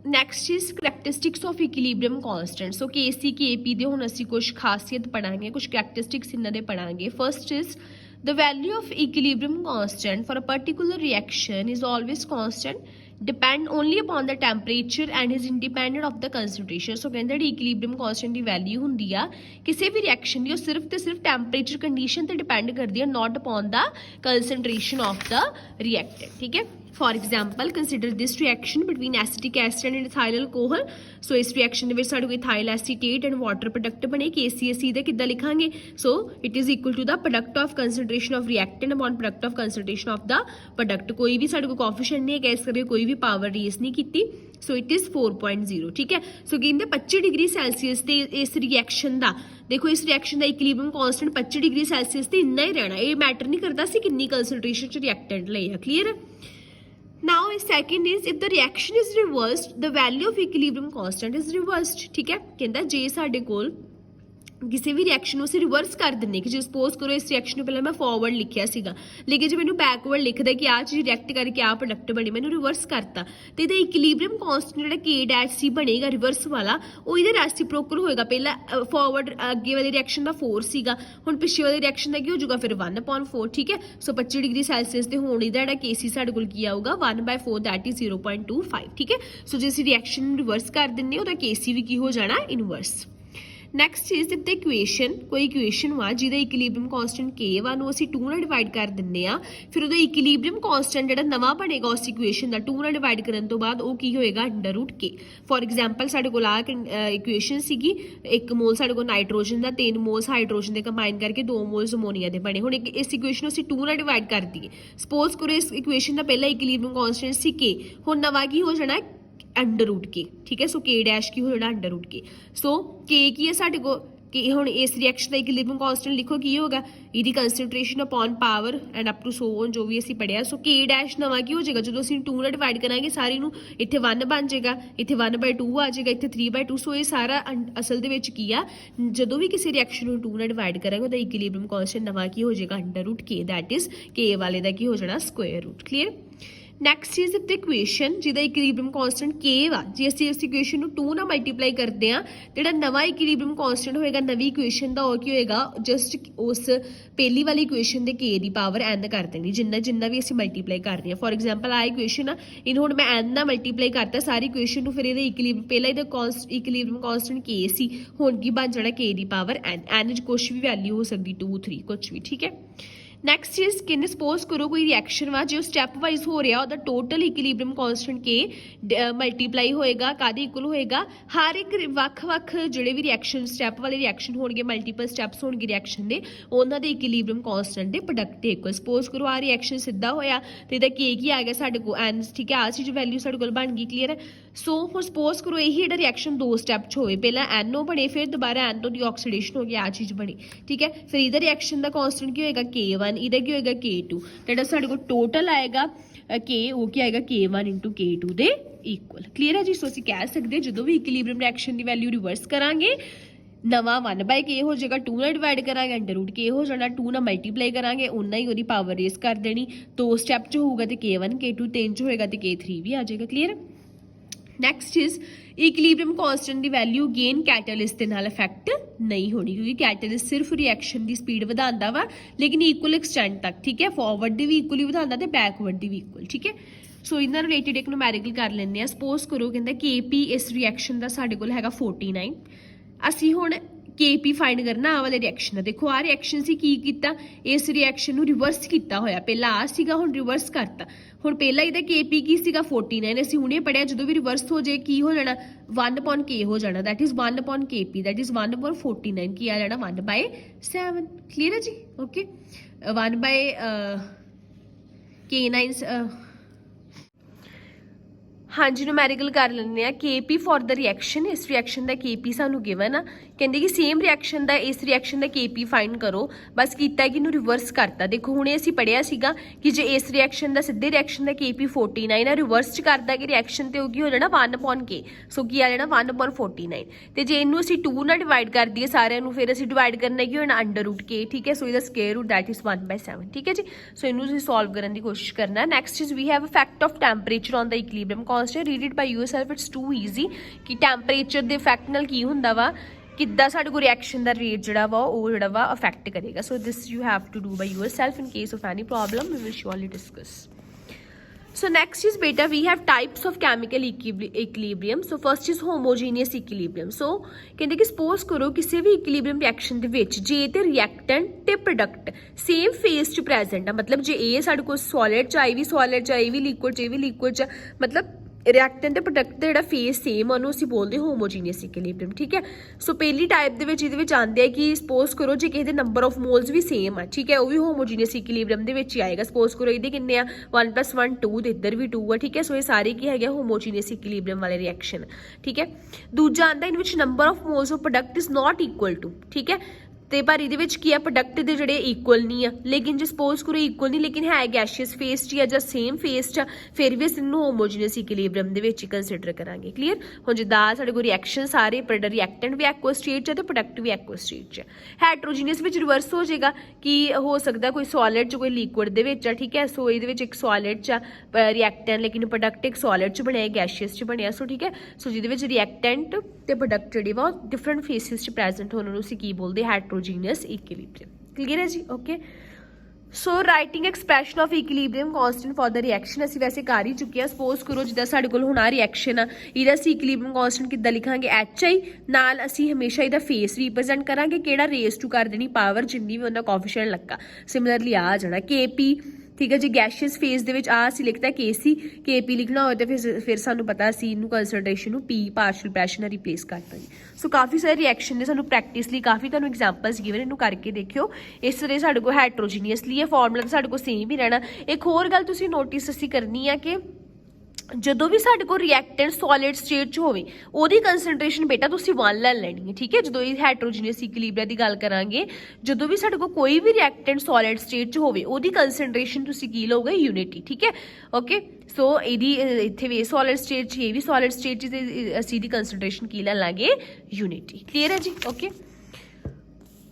next is characteristics of equilibrium constant. So K C के पी दे हुण असीं कुछ खासियत पढ़ांगे, कुछ करैक्टरिस्टिक्स इन्हां दे पढ़ांगे। First is the value of equilibrium constant for a particular reaction is always constant, depend only upon the temperature and is independent of the concentration. So कहंदे जी equilibrium constant की वैल्यू हुंदी आ किसी भी रिएक्शन दी, सिर्फ ते सिर्फ टेंपरेचर कंडीशन ते depend करदी है, not upon the concentration of the reactant, ठीक है। For example consider this reaction between acetic acid and ethyl alcohol. So इस रिएक्शन के साडे कोल ethyl acetate and water product बने, KCAC दे किद्दां लिखांगे, so it is equal to the product of concentration of reactant upon product of concentration of the product. कोई भी साडे कोल कोएफिशिएंट नहीं है, इस करके कोई भी पावर रेस नहीं की, सो इट इज 4.0, ठीक है। सो कहते 25 डिग्री सैल्सीयस ते इस रिएक्शन का, देखो इस रिएक्शन का इक्विलिब्रियम कांस्टेंट 25 डिग्री सैल्सीयस ते इन्ना ही रहना, ये मैटर नहीं करता सी कितनी कंसनट्रेशन च रिएक्टेंट लई है, क्लीयर है। Now second is if the reaction is reversed, the value of equilibrium constant is reversed, ठीक है। कहता जे साडे कोल किसी भी रिएक्शन उसे रिवर्स कर देने कि जो सपोज करो इस रिएक्शन को पहले मैं फॉरवर्ड लिखिया सीगा, लेकिन जो मैंने बैकवर्ड लिखदा कि आ चीज़ रिएक्ट करके आ प्रोडक्ट बनी, मैंने रिवर्स करता, तो ये इक्विलिब्रियम कांस्टेंट जो के डैश सी बनेगा रिवर्स वाला, वो इधर रेसिप्रोकल होएगा, पहला फॉरवर्ड अगे वाली रिएक्शन का 4 सीगा, हुण पिछे वाली रिएक्शन का की हो जाऊगा फिर 1/4, ठीक है। सो 25 डिग्री सैल्सीयस के होने का जो के सी साडे कोल की आऊगा 1/4, दैट इज 0.25, ठीक है। सो जो असीं रिएक्शन रिवर्स कर दिंदे उहदा के सी भी की हो जाना inverse. Next is if the equation कोई इक्वेशन वा जिहदा इक्विलिब्रियम कांस्टेंट के वा नूं असीं 2 नाल डिवाइड कर दिंदे आ, फिर उहदा इक्विलिब्रियम कांस्टेंट जिहड़ा नवां बनेगा उस इक्वेशन दा 2 नाल डिवाइड करन तो बाद वो की होएगा √k। फॉर एग्जाम्पल साडे कोल आ इक्वेशन सीगी, 1 मोल साडे कोल नाइट्रोजन दा, 3 मोल्स हाइड्रोजन दे कंबाइन करके 2 मोल्स अमोनीया दे बने। हुण इस इक्वेशन नूं असीं 2 नाल डिवाइड कर दईए, सपोज करो इस इक्वेशन दा पहला इक्विलिब्रियम कांस्टेंट सी k, हुण नवां की हो जाना √k, ठीक है। सो के डैश की हो जाना √k। सो के की है साडे को कि हुण इस रिएक्शन का इक्विलिब्रियम कांस्टेंट लिखो की होगा, इहदी concentration upon power and up to so on जो भी असीं पढ़िया। सो के डैश नवां की हो जाएगा जो असीं 2 नाल डिवाइड करांगे सारी नूं, इत्थे 1 बन जाएगा, इत्थे 1/2 आ जाएगा, इत्थे 3/2। सो ये सारा असल दे विच की आ, जदों भी किसी रिएक्शन नूं 2 नाल डिवाइड करांगे उहदा इक्विलिब्रियम कांस्टेंट नवां की हो जाएगा √k, दैट इज के वाले दा की हो जाना square root, clear. Next is the equation ਜਿਹਦਾ ਇਕੁਇਲਿਬਰੀਅਮ ਕਾਂਸਟੈਂਟ k ਵਾ। ਜੇ ਅਸੀਂ ਇਸ ਇਕੁਏਸ਼ਨ ਨੂੰ 2 ਨਾਲ ਮਲਟੀਪਲਾਈ ਕਰਦੇ ਆ ਜਿਹੜਾ ਨਵਾਂ ਇਕੁਇਲਿਬਰੀਅਮ ਕਾਂਸਟੈਂਟ ਹੋਏਗਾ ਨਵੀਂ ਇਕੁਏਸ਼ਨ ਦਾ, ਉਹ ਕੀ ਹੋਏਗਾ, ਜਸਟ ਉਸ ਪਹਿਲੀ ਵਾਲੀ ਇਕੁਏਸ਼ਨ ਦੇ k ਦੀ ਪਾਵਰ n ਕਰ ਦੇਣੀ, ਜਿੰਨਾ ਵੀ ਅਸੀਂ ਮਲਟੀਪਲਾਈ ਕਰ ਰਹੇ ਹਾਂ। ਫੋਰ ਐਗਜ਼ਾਮਪਲ ਆ ਇਕੁਏਸ਼ਨ ਆ, ਇਹਨੂੰ ਹੁਣ ਮੈਂ n ਨਾਲ ਮਲਟੀਪਲਾਈ ਕਰਤਾ ਸਾਰੀ ਇਕੁਏਸ਼ਨ ਨੂੰ, ਫਿਰ ਇਹਦੇ ਪਹਿਲਾਂ ਇਹਦਾ ਇਕੁਇਲਿਬਰੀਅਮ ਕਾਂਸਟੈਂਟ k ਸੀ, ਹੁਣ ਕੀ ਬਣ ਜਾਣਾ k ਦੀ ਪਾਵਰ n 'ਚ ਕੁਛ ਵੀ ਵੈਲਿਊ ਹੋ ਸਕਦੀ 2 3 ਕੁਛ ਵੀ, ਠੀਕ ਹੈ। ਨੈਕਸਟ ਇਜ਼ ਕਿੰਨੇ ਸਪੋਜ਼ ਕਰੋ ਕੋਈ ਰਿਐਕਸ਼ਨ ਵਾ ਜੋ ਸਟੈਪ ਵਾਈਜ਼ ਹੋ ਰਿਹਾ, ਉਹਦਾ ਟੋਟਲ ਇਕੁਇਲਿਬਰੀਅਮ ਕਾਂਸਟੈਂਟ k ਮਲਟੀਪਲਾਈ ਹੋਏਗਾ ਕਾਹਦੇ ਇਕੁਅਲ ਹੋਏਗਾ, ਹਰ ਇੱਕ ਵੱਖ-ਵੱਖ ਜਿਹੜੇ ਵੀ ਰਿਐਕਸ਼ਨ ਸਟੈਪ ਵਾਲੇ ਰਿਐਕਸ਼ਨ ਹੋਣਗੇ, ਮਲਟੀਪਲ ਸਟੈਪਸ ਹੋਣਗੇ ਰਿਐਕਸ਼ਨ ਦੇ, ਉਹਨਾਂ ਦੇ ਇਕੁਇਲਿਬਰੀਅਮ ਕਾਂਸਟੈਂਟ ਦੇ ਪ੍ਰੋਡਕਟ ਦੇ ਇਕੁਅਲ। ਸਪੋਜ਼ ਕਰੋ ਆ ਰਿਐਕਸ਼ਨ ਸਿੱਧਾ ਹੋਇਆ ਤੇ ਇਹਦਾ k ਕੀ ਆ ਗਿਆ ਸਾਡੇ ਕੋਲ n, ਠੀਕ ਹੈ, ਆ ਚੀਜ਼ ਵੈਲਿਊ ਸਾਡੇ ਕੋਲ ਬਣ ਗਈ, ਕਲੀਅਰ ਹੈ। ਸੋ ਹੁਣ ਸਪੋਜ਼ ਕਰੋ ਇਹੀ ਜਿਹੜਾ ਰਿਐਕਸ਼ਨ 2 ਸਟੈਪ 'ਚ ਹੋਵੇ, ਪਹਿਲਾਂ NO ਬਣੇ ਫਿਰ ਦੁਬਾਰਾ N ਤੋਂ ਦੀ ਆਕਸੀਡੇਸ਼ਨ ਹੋ ਗਈ, ਆ ਚੀਜ਼ ਬਣੀ, ਠੀਕ ਹੈ। ਫਿਰ ਇਹਦਾ ਰਿਐਕਸ਼ਨ ਦਾ ਕਾਂਸਟੈਂਟ ਕੀ ਹੋਏਗਾ K1, ਇਹਦਾ ਕੀ ਹੋਏਗਾ K2, ਜਿਹੜਾ ਸਾਡੇ ਕੋਲ ਟੋਟਲ ਆਏਗਾ K, ਉਹ ਕੀ ਆਏਗਾ K1 × K2 ਦੇ ਇਕੁਅਲ, ਕਲੀਅਰ ਹੈ ਜੀ। ਸੋ ਅਸੀਂ ਕਹਿ ਸਕਦੇ ਜਦੋਂ ਵੀ ਇਕੁਇਲਿਬਰੀਅਮ ਰਿਐਕਸ਼ਨ ਦੀ ਵੈਲਿਊ ਰਿਵਰਸ ਕਰਾਂਗੇ, ਨਵਾਂ 1/k ਹੋ ਜਾਏਗਾ, 2 ਨਾਲ ਡਿਵਾਈਡ ਕਰਾਂਗੇ √k ਹੋ ਜਾਣਾ, 2 ਨਾਲ ਮਲਟੀਪਲਾਈ ਕਰਾਂਗੇ ਉਨਾ ਹੀ ਉਹਦੀ ਪਾਵਰ ਰੇਸ ਕਰ ਦੇਣੀ, 2 ਸਟੈਪ 'ਚ ਹੋਊਗਾ ਤੇ K1 K2, 3 'ਚ ਹੋਏਗਾ ਤੇ K3 ਵੀ ਆ ਜਾਏਗਾ, clear. Next is ਇਕੁਇਲਿਬਰੀਅਮ constant the value gain catalyst ਦੇ ਨਾਲ ਇਫੈਕਟ ਨਹੀਂ ਹੋਣੀ, ਕਿਉਂਕਿ ਕੈਟਾਲਿਸਟ ਸਿਰਫ ਰਿਐਕਸ਼ਨ ਦੀ ਸਪੀਡ ਵਧਾਉਂਦਾ ਵਾ ਲੇਕਿਨ ਇਕੁਅਲ ਐਕਸਟੈਂਟ ਤੱਕ, ਠੀਕ ਹੈ। ਫਾਰਵਰਡ ਦੀ ਵੀ ਇਕੁਅਲੀ ਵਧਾਉਂਦਾ ਤੇ ਬੈਕਵਰਡ ਦੀ ਵੀ ਇਕੁਅਲ, ਠੀਕ ਹੈ। ਸੋ ਇਹਨਾਂ ਰਿਲੇਟਡ ਇੱਕ ਨੂਮੈਰੀਕਲ ਕਰ ਲੈਂਦੇ ਆ। ਸਪੋਜ਼ ਕਰੋ ਕਹਿੰਦਾ KP ਇਸ ਰਿਐਕਸ਼ਨ ਦਾ ਸਾਡੇ ਕੋਲ ਹੈਗਾ 49, ਅਸੀਂ ਹੁਣ KP ਫਾਈਂਡ ਕਰਨਾ ਆ ਵਾਲੇ ਰਿਐਕਸ਼ਨ ਦਾ। ਦੇਖੋ ਆ ਰਿਐਕਸ਼ਨ ਸੀ, ਕੀ ਕੀਤਾ, ਇਸ ਰਿਐਕਸ਼ਨ ਨੂੰ ਰਿਵਰਸ ਕੀਤਾ ਹੋਇਆ, ਪਹਿਲਾਂ ਆ ਸੀਗਾ ਹੁਣ ਰਿਵਰਸ ਕਰਤਾ। ਹੁਣ ਪਹਿਲਾਂ ਇਹਦਾ KP ਕੀ ਸੀਗਾ 49, ਅਸੀਂ ਹੁਣੇ ਪੜਿਆ ਜਦੋਂ ਵੀ ਰਿਵਰਸ ਹੋ ਜਾਏ ਕੀ ਹੋ ਜਾਣਾ 1/k ਹੋ ਜਾਣਾ, that is 1/KP, that is 1/49, ਕੀ ਆ ਜਾਣਾ 1/7, ਕਲੀਅਰ ਹੈ ਜੀ, ਓਕੇ। 1/K9 ਹਾਂਜੀ ਨੂਮੈਰੀਕਲ ਕਰ ਲੈਂਦੇ ਆ। KP ਫॉर द ਰਿਐਕਸ਼ਨ, ਇਸ ਰਿਐਕਸ਼ਨ ਦਾ KP ਸਾਨੂੰ ਗਿਵਨ ਆ, ਕਹਿੰਦੇ ਕਿ ਸੇਮ ਰਿਐਕਸ਼ਨ ਦਾ ਇਸ ਰਿਐਕਸ਼ਨ ਦਾ KP ਫਾਈਂਡ ਕਰੋ, ਬਸ ਕੀਤਾ ਕਿ ਇਹਨੂੰ ਰਿਵਰਸ ਕਰਤਾ। ਦੇਖੋ ਹੁਣੇ ਅਸੀਂ ਪੜਿਆ ਸੀਗਾ ਕਿ ਜੇ ਇਸ ਰਿਐਕਸ਼ਨ ਦਾ ਸਿੱਧੇ ਰਿਐਕਸ਼ਨ ਦਾ KP 49 ਆ, ਰਿਵਰਸ ਚ ਕਰਦਾ ਕਿ ਰਿਐਕਸ਼ਨ ਤੇ ਉਹ ਕੀ ਹੋ ਜਾਣਾ 1/k, ਸੋ ਕੀ ਆ ਜਾਣਾ 1/49, ਤੇ ਜੇ ਇਹਨੂੰ ਅਸੀਂ 2 ਨਾਲ ਡਿਵਾਈਡ ਕਰ ਦਈਏ ਸਾਰਿਆਂ ਨੂੰ, ਫਿਰ ਅਸੀਂ ਡਿਵਾਈਡ ਕਰਨਾ ਕੀ ਹੋਣਾ √k, ਠੀਕ ਹੈ। ਸੋ ਇਹਦਾ ਸਕੁਅਰ ਰੂਟ ਦੈਟ ਇਜ਼ 1/7, ਠੀਕ ਹੈ ਜੀ। ਸੋ ਇਹਨੂੰ ਤੁਸੀਂ ਸੋਲਵ ਕਰਨ ਦੀ ਕੋਸ਼ਿਸ਼ ਕਰਨਾ। Next is we have effect of temperature on the equilibrium constant, read it by yourself, it's too easy. ਕਿ ਟੈਂਪਰੇਚਰ ਦੇ ਇਫੈਕਟ ਨਾਲ ਕੀ ਹੁੰਦਾ ਵਾ, ਕਿੱਦਾਂ ਸਾਡੇ ਕੋਲ ਰਿਐਕਸ਼ਨ ਦਾ ਰੇਟ ਜਿਹੜਾ ਵਾ ਉਹ ਜਿਹੜਾ ਵਾ ਅਫੈਕਟ ਕਰੇਗਾ। So this you have to do by yourself, in case of any problem we will surely discuss. So next is beta, we have types of chemical equilibrium. So first is homogeneous equilibrium. So ਕਹਿੰਦੇ ਕਿ suppose ਕਰੋ ਕਿਸੇ ਵੀ equilibrium reaction ਦੇ ਵਿੱਚ ਜੇ ਤੇ reactant ਤੇ product same phase ਚ present ਆ, ਮਤਲਬ ਜੇ ਇਹ ਸਾਡੇ ਕੋਲ solid ਚ ਆਈ ਵੀ solid ਚ, ਆਈ ਵੀ liquid ਚ, ਇਹ ਵੀ liquid ਚ, ਮਤਲਬ ਰਿਐਕਟੈਂਟ ਤੇ ਪ੍ਰੋਡਕਟ ਦਾ ਜਿਹੜਾ ਫੇਸ ਸੇਮ ਉਹਨੂੰ ਅਸੀਂ ਬੋਲਦੇ ਹੋਮੋਜੀਨੀਅਸ ਇਕੁਇਲਿਬਰੀਅਮ, ਠੀਕ ਹੈ। ਸੋ ਪਹਿਲੀ ਟਾਈਪ ਦੇ ਵਿੱਚ ਇਹਦੇ ਵਿੱਚ ਆਉਂਦੇ ਆ ਕਿ ਸਪੋਜ਼ ਕਰੋ ਜੇ ਕਿਸੇ ਦੇ ਨੰਬਰ ਆਫ ਮੋਲਸ ਵੀ ਸੇਮ ਆ, ਠੀਕ ਹੈ, ਉਹ ਵੀ ਹੋਮੋਜੀਨੀਅਸ ਇਕੁਇਲਿਬਰੀਅਮ ਦੇ ਵਿੱਚ ਹੀ ਆਏਗਾ। ਸਪੋਜ਼ ਕਰੋ ਇਹਦੇ ਕਿੰਨੇ ਆ 1 + 1 2 ਤੇ ਇੱਧਰ ਵੀ 2 ਆ, ਠੀਕ ਹੈ। ਸੋ ਇਹ ਸਾਰੇ ਕੀ ਹੈਗੇ ਹੋਮੋਜੀਨੀਅਸ ਇਕੁਇਲਿਬਰੀਅਮ ਵਾਲੇ ਰਿਐਕਸ਼ਨ, ਠੀਕ ਹੈ। ਦੂਜਾ ਆਉਂਦਾ ਇਨ ਵਿੱਚ number of moles of product is not equal to, ਠੀਕ ਹੈ। ਤੇ ਪਰ ਇਹਦੇ ਵਿੱਚ ਕੀ ਆ ਪ੍ਰੋਡਕਟ ਦੇ ਜਿਹੜੇ ਇਕੁਅਲ ਨਹੀਂ ਆ, ਲੇਕਿਨ ਜੇ ਸਪੋਜ਼ ਕਰੋ ਇਕੁਅਲ ਨਹੀਂ ਲੇਕਿਨ ਹੈ ਗੈਸ਼ੀਅਸ ਫੇਸ 'ਚ ਜਾਂ ਸੇਮ ਫੇਸ 'ਚ, ਫਿਰ ਵੀ ਅਸੀਂ ਇਹਨੂੰ ਹੋਮੋਜੀਨੀਅਸ ਇਕੁਇਲਿਬਰੀਅਮ ਦੇ ਵਿੱਚ ਹੀ ਕੰਸੀਡਰ ਕਰਾਂਗੇ, ਕਲੀਅਰ। ਹੁਣ ਜਿੱਦਾਂ ਸਾਡੇ ਕੋਲ ਰਿਐਕਸ਼ਨ ਸਾਰੇ ਰਿਐਕਟੈਂਟ ਵੀ ਐਕੁਅਸ ਸਟੇਟ 'ਚ ਤੇ ਪ੍ਰੋਡਕਟ ਵੀ ਐਕੁਅਸ ਸਟੇਟ 'ਚ। ਹੈਟਰੋਜੀਨੀਅਸ ਵਿੱਚ ਰਿਵਰਸ ਹੋ ਜਾਏਗਾ ਕਿ ਹੋ ਸਕਦਾ ਕੋਈ ਸੋਲਿਡ 'ਚ ਕੋਈ ਲਿਕੁਇਡ ਦੇ ਵਿੱਚ ਆ, ਠੀਕ ਹੈ। ਸੋ ਇਹਦੇ ਵਿੱਚ ਇੱਕ ਸੋਲਿਡ 'ਚ ਰਿਐਕਟੈਂਟ ਲੇਕਿਨ ਪ੍ਰੋਡਕਟ ਇੱਕ ਸੋਲਿਡ 'ਚ ਬਣਿਆ, ਗੈਸ਼ੀਅਸ 'ਚ ਬਣਿਆ, ਸੋ ਠੀਕ ਹੈ। ਸੋ ਜਿਹਦੇ ਵਿੱਚ ਰਿਐਕਟੈਂਟ ਤੇ ਪ੍ਰੋਡਕਟ ਜਿਹੜੇ ਵਾ ਡਿਫਰੈਂਟ ਫੇਸਿਸ 'ਚ ਪ੍ਰੈਜ਼ੈਂਟ ਹੋਣ ਨੂੰ ਅਸੀਂ ਕੀ ਬੋਲਦੇ ਹੈਟਰੋਜੀਨੀਅਸ ਇਕੁਇਲਿਬਰੀਅਮ, ਕਲੀਅਰ ਹੈ ਜੀ, okay. So writing expression of equilibrium constant for the reaction ਅਸੀਂ ਵੈਸੇ ਕਰ ਹੀ ਚੁੱਕੇ ਹਾਂ। ਸਪੋਜ਼ ਕਰੋ ਜਿੱਦਾਂ ਸਾਡੇ ਕੋਲ ਹੁਣ ਆ ਰਿਐਕਸ਼ਨ ਆ, ਇਹਦਾ ਅਸੀਂ ਇਕੁਇਲਿਬਰੀਅਮ ਕਾਂਸਟੈਂਟ ਕਿੱਦਾਂ ਲਿਖਾਂਗੇ HI, ਨਾਲ ਅਸੀਂ ਹਮੇਸ਼ਾ ਇਹਦਾ ਫੇਸ ਰਿਪਰੈਜ਼ੈਂਟ ਕਰਾਂਗੇ ਕਿਹੜਾ ਰੇਸ ਟੂ ਕਰ ਦੇਣੀ ਪਾਵਰ ਜਿੰਨੀ ਵੀ ਉਹਦਾ ਕੋਐਫੀਸ਼ੀਐਂਟ ਲੱਗਾ, ਸਿਮਿਲਰਲੀ ਆ ਜਾਣਾ KP, ਠੀਕ ਹੈ ਜੀ। ਗੈਸ਼ੀਅਸ ਫੇਸ ਦੇ ਵਿੱਚ ਆ ਅਸੀਂ ਲਿਖਤਾ KC, KP ਲਿਖਣਾ ਹੋਵੇ ਤਾਂ ਫਿਰ ਸਾਨੂੰ ਪਤਾ ਅਸੀਂ ਇਹਨੂੰ ਕੰਸਨਟ੍ਰੇਸ਼ਨ ਨੂੰ P ਪਾਰਸ਼ਲ ਪ੍ਰੈਸ਼ਰ ਨਾਲ ਰਿਪਲੇਸ ਕਰ ਦਾਂਗੇ। ਸੋ ਕਾਫੀ ਸਾਰੇ ਰਿਐਕਸ਼ਨ ਨੇ ਸਾਨੂੰ ਪ੍ਰੈਕਟਿਸ ਲਈ ਕਾਫੀ ਤੁਹਾਨੂੰ ਐਗਜ਼ਾਮਪਲਸ ਗਿਵਨ, ਇਹਨੂੰ ਕਰਕੇ ਦੇਖਿਓ। ਇਸ ਤਰ੍ਹਾਂ ਸਾਡੇ ਕੋਲ ਹੈਟਰੋਜੀਨੀਅਸਲੀ ਹੈ ਫਾਰਮੂਲਾ ਤਾਂ ਸਾਡੇ ਕੋਲ ਸੇਮ ਹੀ ਰਹਿਣਾ। ਇੱਕ ਹੋਰ ਗੱਲ ਤੁਸੀਂ ਨੋਟਿਸ ਅਸੀਂ ਕਰਨੀ ਆ ਕਿ ਜਦੋਂ ਵੀ ਸਾਡੇ ਕੋਲ ਰਿਐਕਟੈਂਟ ਸੋਲਿਡ ਸਟੇਟ 'ਚ ਹੋਵੇ ਉਹਦੀ ਕੰਸਨਟ੍ਰੇਸ਼ਨ ਬੇਟਾ ਤੁਸੀਂ 1 ਲੈ ਲੈਣੀ ਹੈ, ਠੀਕ ਹੈ। ਜਦੋਂ ਇਹ ਹੈਟਰੋਜੀਨੀਅਸ ਇਕੁਇਲਿਬਰੀਅਮ ਦੀ ਗੱਲ ਕਰਾਂਗੇ, ਜਦੋਂ ਵੀ ਸਾਡੇ ਕੋਲ ਕੋਈ ਵੀ ਰਿਐਕਟੈਂਟ ਸੋਲਿਡ ਸਟੇਟ 'ਚ ਹੋਵੇ ਉਹਦੀ ਕੰਸਨਟ੍ਰੇਸ਼ਨ ਤੁਸੀਂ ਕੀ ਲਓਗੇ ਯੂਨਿਟੀ, ਠੀਕ ਹੈ, ਓਕੇ। ਸੋ ਇਹਦੀ ਇੱਥੇ ਵੀ ਸੋਲਿਡ ਸਟੇਟ 'ਚ, ਇਹ ਵੀ ਸੋਲਿਡ ਸਟੇਟ 'ਚ, ਅਸੀਂ ਇਹਦੀ ਕੰਸਨਟ੍ਰੇਸ਼ਨ ਕੀ ਲੈ ਲਾਂਗੇ ਯੂਨਿਟੀ, ਕਲੀਅਰ ਹੈ ਜੀ, ਓਕੇ।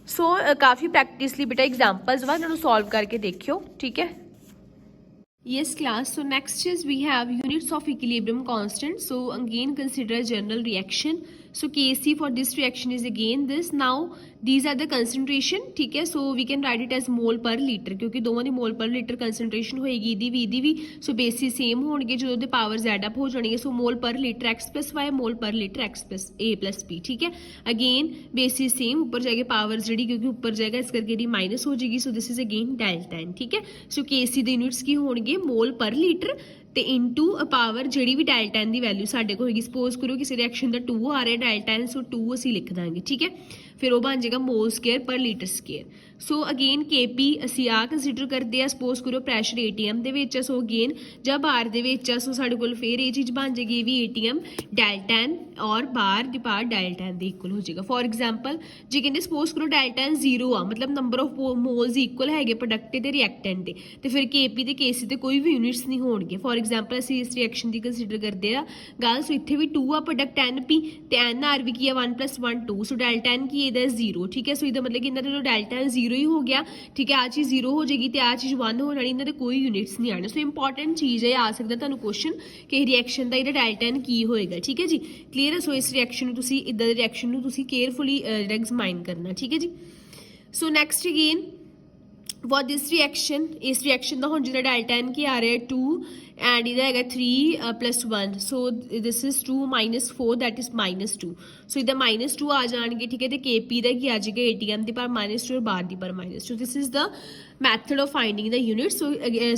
ਸੋ ਕਾਫੀ ਪ੍ਰੈਕਟਿਸ ਲਈ ਬੇਟਾ ਐਗਜ਼ਾਮਪਲਸ ਵਾ, ਇਹਨਾਂ ਨੂੰ ਸੋਲਵ ਕਰਕੇ ਦੇਖਿਓ, ਠੀਕ ਹੈ। Yes, class. So next is we have units of equilibrium constant. So again consider general reaction. So Kc for this reaction is again this. Now these are the concentration, ठीक है. So we can write it as mole per liter क्योंकि दोवां ਦੀ mole per liter concentration होएगी ਇਹਦੀ ਵੀ. So bases same ਹੋਣਗੇ ਜਦੋਂ ਦੇ power z up ਹੋ ਜਾਣਗੇ. So mole per liter x plus y, mole per liter x plus a plus b, ठीक है. Again bases same, ऊपर जाके power ਜਿਹੜੀ क्योंकि ऊपर जाएगा इस करके ਇਹਦੀ minus हो जाएगी. So this is again delta n, ठीक है. So Kc ਦੇ units ਕੀ ਹੋਣਗੇ ਮੋਲ ਪਰ ਲੀਟਰ ਤੇ ਇਨਟੂ ਅ ਪਾਵਰ ਜਿਹੜੀ ਵੀ ਡੈਲਟਾ n ਦੀ ਵੈਲਿਊ ਸਾਡੇ ਕੋਲ ਹੋਏਗੀ. ਸਪੋਜ਼ ਕਰੋ ਕਿਸੇ ਰਿਐਕਸ਼ਨ ਦਾ 2 ਆ ਰਿਹਾ ਡੈਲਟਾ n, ਸੋ 2 ਅਸੀਂ ਲਿਖ ਦਾਂਗੇ, ਠੀਕ ਹੈ. ਫਿਰ ਉਹ ਬਣ ਜਾਏਗਾ ਮੋਲ ਸਕੁਅਰ ਪਰ ਲੀਟਰ ਸਕੁਅਰ. ਸੋ ਅਗੇਨ Kp ਅਸੀਂ ਆ ਕੰਸੀਡਰ ਕਰਦੇ ਆ. ਸਪੋਜ਼ ਕਰੋ ਪ੍ਰੈਸ਼ਰ ATM ਦੇ ਵਿੱਚ ਆ. ਸੋ ਅਗੇਨ ਜਬ ਬਾਰ ਦੇ ਵਿੱਚ ਆ ਸੋ ਸਾਡੇ ਕੋਲ ਫਿਰ ਇਹ ਚੀਜ਼ ਬਣ ਜਾਏਗੀ ਵੀ ATM ਡੈਲਟਾ n ਔਰ ਬਾਰ ਦੀ ਪਾਰ ਡੈਲਟਾ n ਦੇ ਇਕੁਅਲ ਹੋ ਜਾਏਗਾ. ਫੋਰ ਐਗਜ਼ਾਮਪਲ ਜੇ ਕਹਿੰਦੇ ਸਪੋਜ਼ ਕਰੋ ਡੈਲਟਾ n 0 ਆ ਮਤਲਬ ਨੰਬਰ ਆਫ ਮੋਲਸ ਇਕੁਅਲ ਹੈਗੇ ਪ੍ਰੋਡਕਟ ਤੇ ਰਿਐਕਟੈਂਟ ਦੇ, ਤੇ ਫਿਰ Kp ਤੇ Kc ਤੇ ਕੋਈ ਵੀ ਯੂਨਿਟਸ ਨਹੀਂ ਹੋਣਗੇ. ਫੋਰ ਐਗਜ਼ਾਮਪਲ ਅਸੀਂ ਇਸ ਰਿਐਕਸ਼ਨ ਦੀ ਕੰਸੀਡਰ ਕਰਦੇ ਆ ਗੱਲ. ਸੋ ਇੱਥੇ ਵੀ 2 ਆ ਪ੍ਰੋਡਕਟ Np ਤੇ Nr ਵੀ ਕੀ ਆ 1 + 1 2. ਸੋ ਡੈਲਟਾ n ਕੀ ਇਹਦਾ 0, ਠੀਕ ਹੈ. ਸੋ ਇਹਦਾ ਮਤਲਬ ਕਿ ਇਹਨਾਂ ਦਾ ਡੈਲਟਾ n 0 ਹੀ ਹੋ ਗਿਆ, ਠੀਕ ਹੈ. ਆ ਚੀਜ਼ 0 ਹੋ ਜਾਏਗੀ ਤੇ ਆ ਚੀਜ਼ 1 ਹੋ ਜਾਣੀ, ਇਹਨਾਂ ਦੇ ਕੋਈ ਯੂਨਿਟਸ ਨਹੀਂ ਆਣੇ. ਸੋ ਇੰਪੋਰਟੈਂਟ ਚੀਜ਼ ਹੈ, ਆ ਸਕਦਾ ਤੁਹਾਨੂੰ ਕੁਐਸਚਨ ਕਿ ਰਿਐਕਸ਼ਨ ਦਾ ਇਹਦਾ ਡੈਲਟਾ n ਕੀ ਹੋਏਗਾ, ਠੀਕ ਹੈ ਜੀ. ਕਲੀਅਰ ਹੈ. ਸੋ ਇਸ ਰਿਐਕਸ਼ਨ ਨੂੰ ਤੁਸੀਂ ਇਦਾਂ ਦੇ ਰਿਐਕਸ਼ਨ ਨੂੰ ਤੁਸੀਂ ਕੇਅਰਫੁਲੀ ਐਗਜ਼ਾਮਾਈਨ ਕਰਨਾ, ਠੀਕ ਹੈ ਜੀ. So next again for this reaction, ਇਸ ਰਿਐਕਸ਼ਨ ਦਾ ਹੁਣ ਜਿਹੜਾ ਡੈਲਟਾ n ਕੀ ਆ ਰਿਹਾ 2 ਐਂਡ ਇਹਦਾ ਹੈਗਾ 3 + 1. ਸੋ ਦਿਸ ਇਜ਼ 2 - 4 ਦੈਟ ਇਜ਼ -2. ਸੋ ਇਹਦਾ -2 ਆ ਜਾਣਗੇ, ਠੀਕ ਹੈ. ਤੇ Kp ਦਾ ਕੀ ਆ ਜਾਏਗਾ ATM ਦੀ ਪਾਵਰ -2 ਔਰ ਬਾਰ ਦੀ power -2. This is the method of finding the unit. So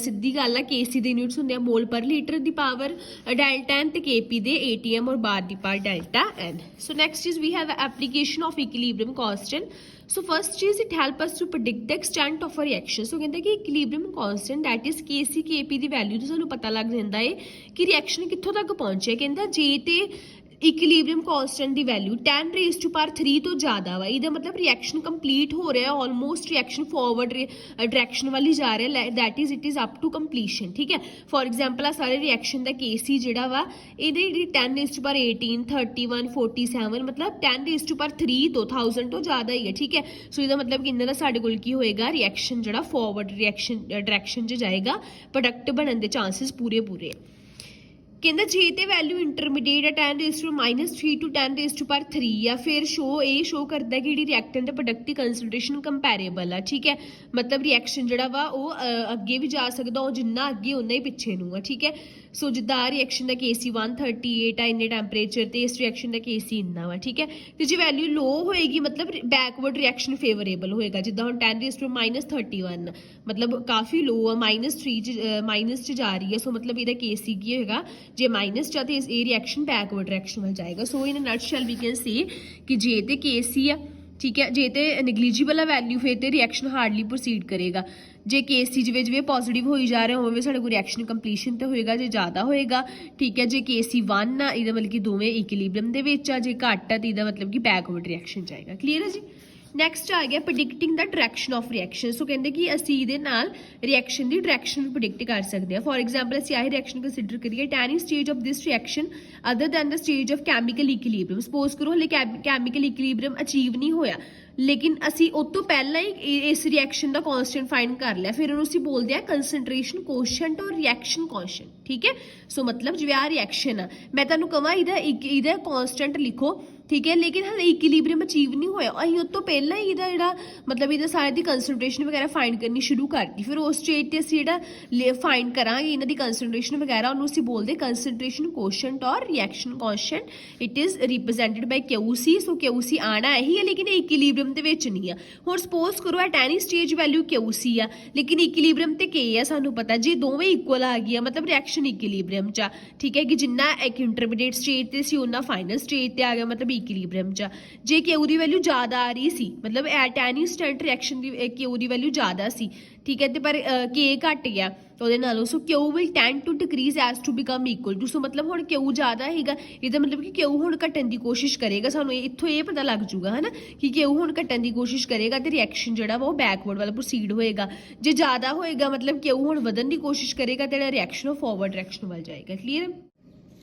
ਸਿੱਧੀ ਗੱਲ ਆ Kc ਦੇ ਯੂਨਿਟਸ ਹੁੰਦੇ ਆ ਮੋਲ ਪਰ ਲੀਟਰ ਦੀ ਪਾਵਰ ਡੈਲਟਾ n ਤੇ Kp ਦੇ ATM ਔਰ ਬਾਰ ਦੀ power delta n. So next is we have application of equilibrium constant. So first चीज it help us to predict the extent of a reaction. So कहते हैं कि equilibrium constant that is Kc Kp the value ਤੋਂ ਸਾਨੂੰ ਪਤਾ ਲੱਗ ਜਾਂਦਾ ਹੈ ਕਿ ਰਿਐਕਸ਼ਨ ਕਿੱਥੋਂ ਤੱਕ ਪਹੁੰਚੇ. ਕਹਿੰਦਾ ਜੇ ਤੇ ਇਕੁਇਲਿਬ੍ਰੀਅਮ ਕਾਂਸਟੈਂਟ ਦੀ ਵੈਲਿਊ 10⁻³ ਤੋਂ ਜ਼ਿਆਦਾ ਵਾ, ਇਹਦਾ ਮਤਲਬ ਰਿਐਕਸ਼ਨ ਕੰਪਲੀਟ ਹੋ ਰਿਹਾ, ਆਲਮੋਸਟ ਰਿਐਕਸ਼ਨ ਫਾਰਵਰਡ ਡਾਇਰੈਕਸ਼ਨ ਵਾਲੀ ਜਾ ਰਿਹਾ, that is it is up to completion, ਠੀਕ ਹੈ. ਫੋਰ ਐਗਜ਼ਾਮਪਲ ਆ ਸਾਰੇ ਰਿਐਕਸ਼ਨ ਦਾ Kc ਜਿਹੜਾ ਵਾ ਇਹਦੇ 10⁻18 31 47 ਮਤਲਬ 10⁻³ ਤੋਂ 1000 ਤੋਂ ਜ਼ਿਆਦਾ ਹੀ ਹੈ, ਠੀਕ ਹੈ. ਸੋ ਇਹਦਾ ਮਤਲਬ ਕਿ ਇਹਨਾਂ ਦਾ ਸਾਡੇ ਕੋਲ ਕੀ ਹੋਏਗਾ ਰਿਐਕਸ਼ਨ ਜਿਹੜਾ ਫਾਰਵਰਡ ਰਿਐਕਸ਼ਨ ਡਾਇਰੈਕਸ਼ਨ 'ਚ ਜਾਏਗਾ, ਪ੍ਰੋਡਕਟ ਬਣਨ ਦੇ ਚਾਂਸਸ ਪੂਰੇ ਕਹਿੰਦਾ ਜੇ ਤੇ ਵੈਲਿਊ ਇੰਟਰਮੀਡੀਏਟ ਹੈ 10⁻³ ਟੂ 10⁻³ ਆ ਫਿਰ ਸ਼ੋ ਕਰਦਾ ਕਿ ਜਿਹੜੀ ਰਿਐਕਟੈਂਟ ਦੇ ਪ੍ਰੋਡਕਟ ਦੀ ਕੰਸੈਂਟ੍ਰੇਸ਼ਨ ਕੰਪੈਰੇਬਲ ਆ, ਠੀਕ ਹੈ. ਮਤਲਬ ਰਿਐਕਸ਼ਨ ਜਿਹੜਾ ਵਾ ਉਹ ਅੱਗੇ ਵੀ ਜਾ ਸਕਦਾ, ਉਹ ਜਿੰਨਾ ਅੱਗੇ ਉਨਾ ਹੀ ਪਿੱਛੇ ਨੂੰ ਆ, ਠੀਕ ਹੈ. ਸੋ ਜਿੱਦਾਂ ਆ ਰਿਐਕਸ਼ਨ ਦਾ Kc 138 ਆ ਇੰਨੇ ਟੈਂਪਰੇਚਰ ਤੇ ਇਸ ਰਿਐਕਸ਼ਨ ਦਾ Kc ਇੰਨਾ ਵਾ, ਠੀਕ ਹੈ. ਤੇ ਜੇ ਵੈਲਿਊ ਲੋ ਹੋਏਗੀ ਮਤਲਬ ਬੈਕਵਰਡ ਰਿਐਕਸ਼ਨ ਫੇਵਰੇਬਲ ਹੋਏਗਾ. ਜਿੱਦਾਂ ਹੁਣ 10⁻31 ਮਤਲਬ ਕਾਫੀ ਲੋ ਆ, -3 ਮਾਈਨਸ 'ਚ ਜਾ ਰਹੀ ਹੈ. ਸੋ ਮਤਲਬ ਇਹਦਾ Kc ਕੀ ਹੋਏਗਾ ਜੇ ਮਾਈਨਸ 'ਚ ਆ ਤੇ ਇਹ ਰਿਐਕਸ਼ਨ ਬੈਕਵਰਡ ਰਿਐਕਸ਼ਨ ਵੱਲ ਜਾਏਗਾ. ਸੋ ਇਨ ਅ ਨਟਸ਼ੈਲ ਵੀ ਕੈਨ ਸੇ ਕਿ ਜੇ ਤੇ Kc ਆ, ਠੀਕ ਹੈ, ਜੇ ਤੇ ਨੈਗਲੀਜੀਬਲ ਆ ਵੈਲਿਊ ਫਿਰ ਤੇ ਰਿਐਕਸ਼ਨ ਹਾਰਡਲੀ ਪ੍ਰੋਸੀਡ ਕਰੇਗਾ. ਜੇ Kc ਜਿਵੇਂ ਪੋਜ਼ਿਟਿਵ ਹੋਈ ਜਾ ਰਿਹਾ ਹੋਵੇ ਸਾਡੇ ਕੋਲ ਰਿਐਕਸ਼ਨ ਕੰਪਲੀਸ਼ਨ ਤੇ ਹੋਏਗਾ, ਜੇ ਜ਼ਿਆਦਾ ਹੋਏਗਾ, ਠੀਕ ਹੈ. ਜੇ Kc 1 ਆ ਇਹਦਾ ਮਤਲਬ ਕਿ ਦੋਵੇਂ ਇਕੁਇਲਿਬ੍ਰੀਅਮ ਦੇ ਵਿੱਚ ਆ, ਜੇ ਘੱਟ ਆ ਤੇ ਇਹਦਾ ਮਤਲਬ ਕਿ ਬੈਕਵਰਡ ਰਿਐਕਸ਼ਨ ਜਾਏਗਾ. ਕਲੀਅਰ ਹੈ ਜੀ. ਨੈਕਸਟ ਆ ਗਿਆ ਪ੍ਰੈਡਿਕਟਿੰਗ ਦਾ ਡਾਇਰੈਕਸ਼ਨ ਆਫ ਰਿਐਕਸ਼ਨ. ਸੋ ਕਹਿੰਦੇ ਕਿ ਅਸੀਂ ਇਹਦੇ ਨਾਲ ਰਿਐਕਸ਼ਨ ਦੀ ਡਾਇਰੈਕਸ਼ਨ ਨੂੰ ਪ੍ਰੈਡਿਕਟ ਕਰ ਸਕਦੇ ਹਾਂ. ਫੋਰ ਐਗਜ਼ਾਮਪਲ ਅਸੀਂ ਆਹ ਰਿਐਕਸ਼ਨ ਕੰਸੀਡਰ ਕਰੀਏ at any stage of this reaction other than the stage of chemical equilibrium. Suppose ਕਰੋ ਹਲੇ ਕੈਮੀਕਲ ਇਕੁਇਲਿਬ੍ਰੀਅਮ ਅਚੀਵ ਨਹੀਂ ਹੋਇਆ, ਲੇਕਿਨ ਅਸੀਂ ਉਸ ਤੋਂ ਪਹਿਲਾਂ ਹੀ ਇਸ ਰਿਐਕਸ਼ਨ ਦਾ ਕਾਂਸਟੈਂਟ ਫਾਈਂਡ ਕਰ ਲਿਆ. ਫਿਰ ਉਹਨੂੰ ਅਸੀਂ ਬੋਲਦੇ ਆ ਕੰਸੈਂਟ੍ਰੇਸ਼ਨ ਕੋਸ਼ੈਂਟ ਔਰ ਰਿਐਕਸ਼ਨ ਕੋਸ਼ੈਂਟ, ਠੀਕ ਹੈ. ਸੋ ਮਤਲਬ ਜਿਵੇਂ ਆ ਰਿਐਕਸ਼ਨ ਆ ਮੈਂ ਤੁਹਾਨੂੰ ਕਹਾਂ ਇਹਦਾ ਕਾਂਸਟੈਂਟ ਲਿਖੋ, ਠੀਕ ਹੈ, ਲੇਕਿਨ ਹਲੇ ਇਕੁਇਲਿਬ੍ਰੀਅਮ ਅਚੀਵ ਨਹੀਂ ਹੋਇਆ, ਅਸੀਂ ਉਸ ਤੋਂ ਪਹਿਲਾਂ ਹੀ ਇਹਦਾ ਜਿਹੜਾ ਮਤਲਬ ਇਹਦਾ ਸਾਰੇ ਦੀ ਕੰਸੈਂਟ੍ਰੇਸ਼ਨ ਵਗੈਰਾ ਫਾਈਂਡ ਕਰਨੀ ਸ਼ੁਰੂ ਕਰਤੀ. ਫਿਰ ਉਸ ਸਟੇਜ ਤੇ ਅਸੀਂ ਜਿਹੜਾ ਫਾਈਂਡ ਕਰਾਂਗੇ ਇਹਨਾਂ ਦੀ ਕੰਸੈਂਟ੍ਰੇਸ਼ਨ ਵਗੈਰਾ, ਉਹਨੂੰ ਅਸੀਂ ਬੋਲਦੇ ਕੰਸੈਂਟ੍ਰੇਸ਼ਨ ਕੋਸ਼ੈਂਟ ਔਰ reaction quotient. It is represented by QC. So QC ਆਣਾ ਇਹੀ ਹੈ ਲੇਕਿਨ ਇਕੁਇਲਿਬ੍ਰੀਅਮ ਦੇ ਵਿੱਚ ਨਹੀਂ ਆ. ਹੁਣ ਸਪੋਜ਼ ਕਰੋ at any stage value QC ਆ ਲੇਕਿਨ ਇਕੁਇਲਿਬ੍ਰੀਅਮ ਤੇ K ਆ, ਸਾਨੂੰ ਪਤਾ ਜੇ ਦੋਵੇਂ ਇਕੁਅਲ ਆ ਗਈਆਂ ਮਤਲਬ ਰਿਐਕਸ਼ਨ ਇਕੁਇਲਿਬ੍ਰੀਅਮ 'ਚ ਆ, ਠੀਕ ਹੈ. ਕਿ ਜਿੰਨਾ ਇੱਕ ਇੰਟਰਮੀਡੀਏਟ ਸਟੇਜ ਤੇ ਸੀ ਉਹਨਾਂ ਫਾਈਨਲ ਸਟੇਜ ਤੇ ਆ ਗਿਆ ਮਤਲਬ ਇਕੁਇਲਿਬ੍ਰੀਅਮ 'ਚ. ਜੇ Q ਦੀ ਵੈਲਿਊ ਜ਼ਿਆਦਾ ਆ ਰਹੀ ਸੀ ਮਤਲਬ at any instant reaction the Q the value ਜ਼ਿਆਦਾ ਸੀ, ਠੀਕ ਹੈ, ਤੇ ਪਰ K ਘਟ ਗਿਆ ਉਹਦੇ ਨਾਲੋਂ. ਸੋ Q will tend to decrease as to become equal to. ਸੋ ਮਤਲਬ ਹੁਣ Q ਜ਼ਿਆਦਾ ਹੈਗਾ, ਇਹਦਾ ਮਤਲਬ ਕਿ Q ਹੁਣ ਘਟਣ ਦੀ ਕੋਸ਼ਿਸ਼ ਕਰੇਗਾ. ਸਾਨੂੰ ਇੱਥੋਂ ਇਹ ਪਤਾ ਲੱਗ ਜੂਗਾ ਹੈ ਨਾ ਕਿ Q ਹੁਣ ਘਟਣ ਦੀ ਕੋਸ਼ਿਸ਼ ਕਰੇਗਾ ਤੇ ਰਿਐਕਸ਼ਨ ਜਿਹੜਾ ਵਾ ਉਹ ਬੈਕਵਰਡ ਵੱਲ ਪ੍ਰੋਸੀਡ ਹੋਏਗਾ. ਜੇ ਜ਼ਿਆਦਾ ਹੋਏਗਾ ਮਤਲਬ Q ਹੁਣ ਵਧਣ ਦੀ ਕੋਸ਼ਿਸ਼ ਕਰੇਗਾ ਤੇ ਜਿਹੜਾ ਰਿਐਕਸ਼ਨ ਉਹ ਫਾਰਵਰਡ ਡਾਇਰੈਕਸ਼ਨ ਵੱਲ ਜਾਏਗਾ. Clear.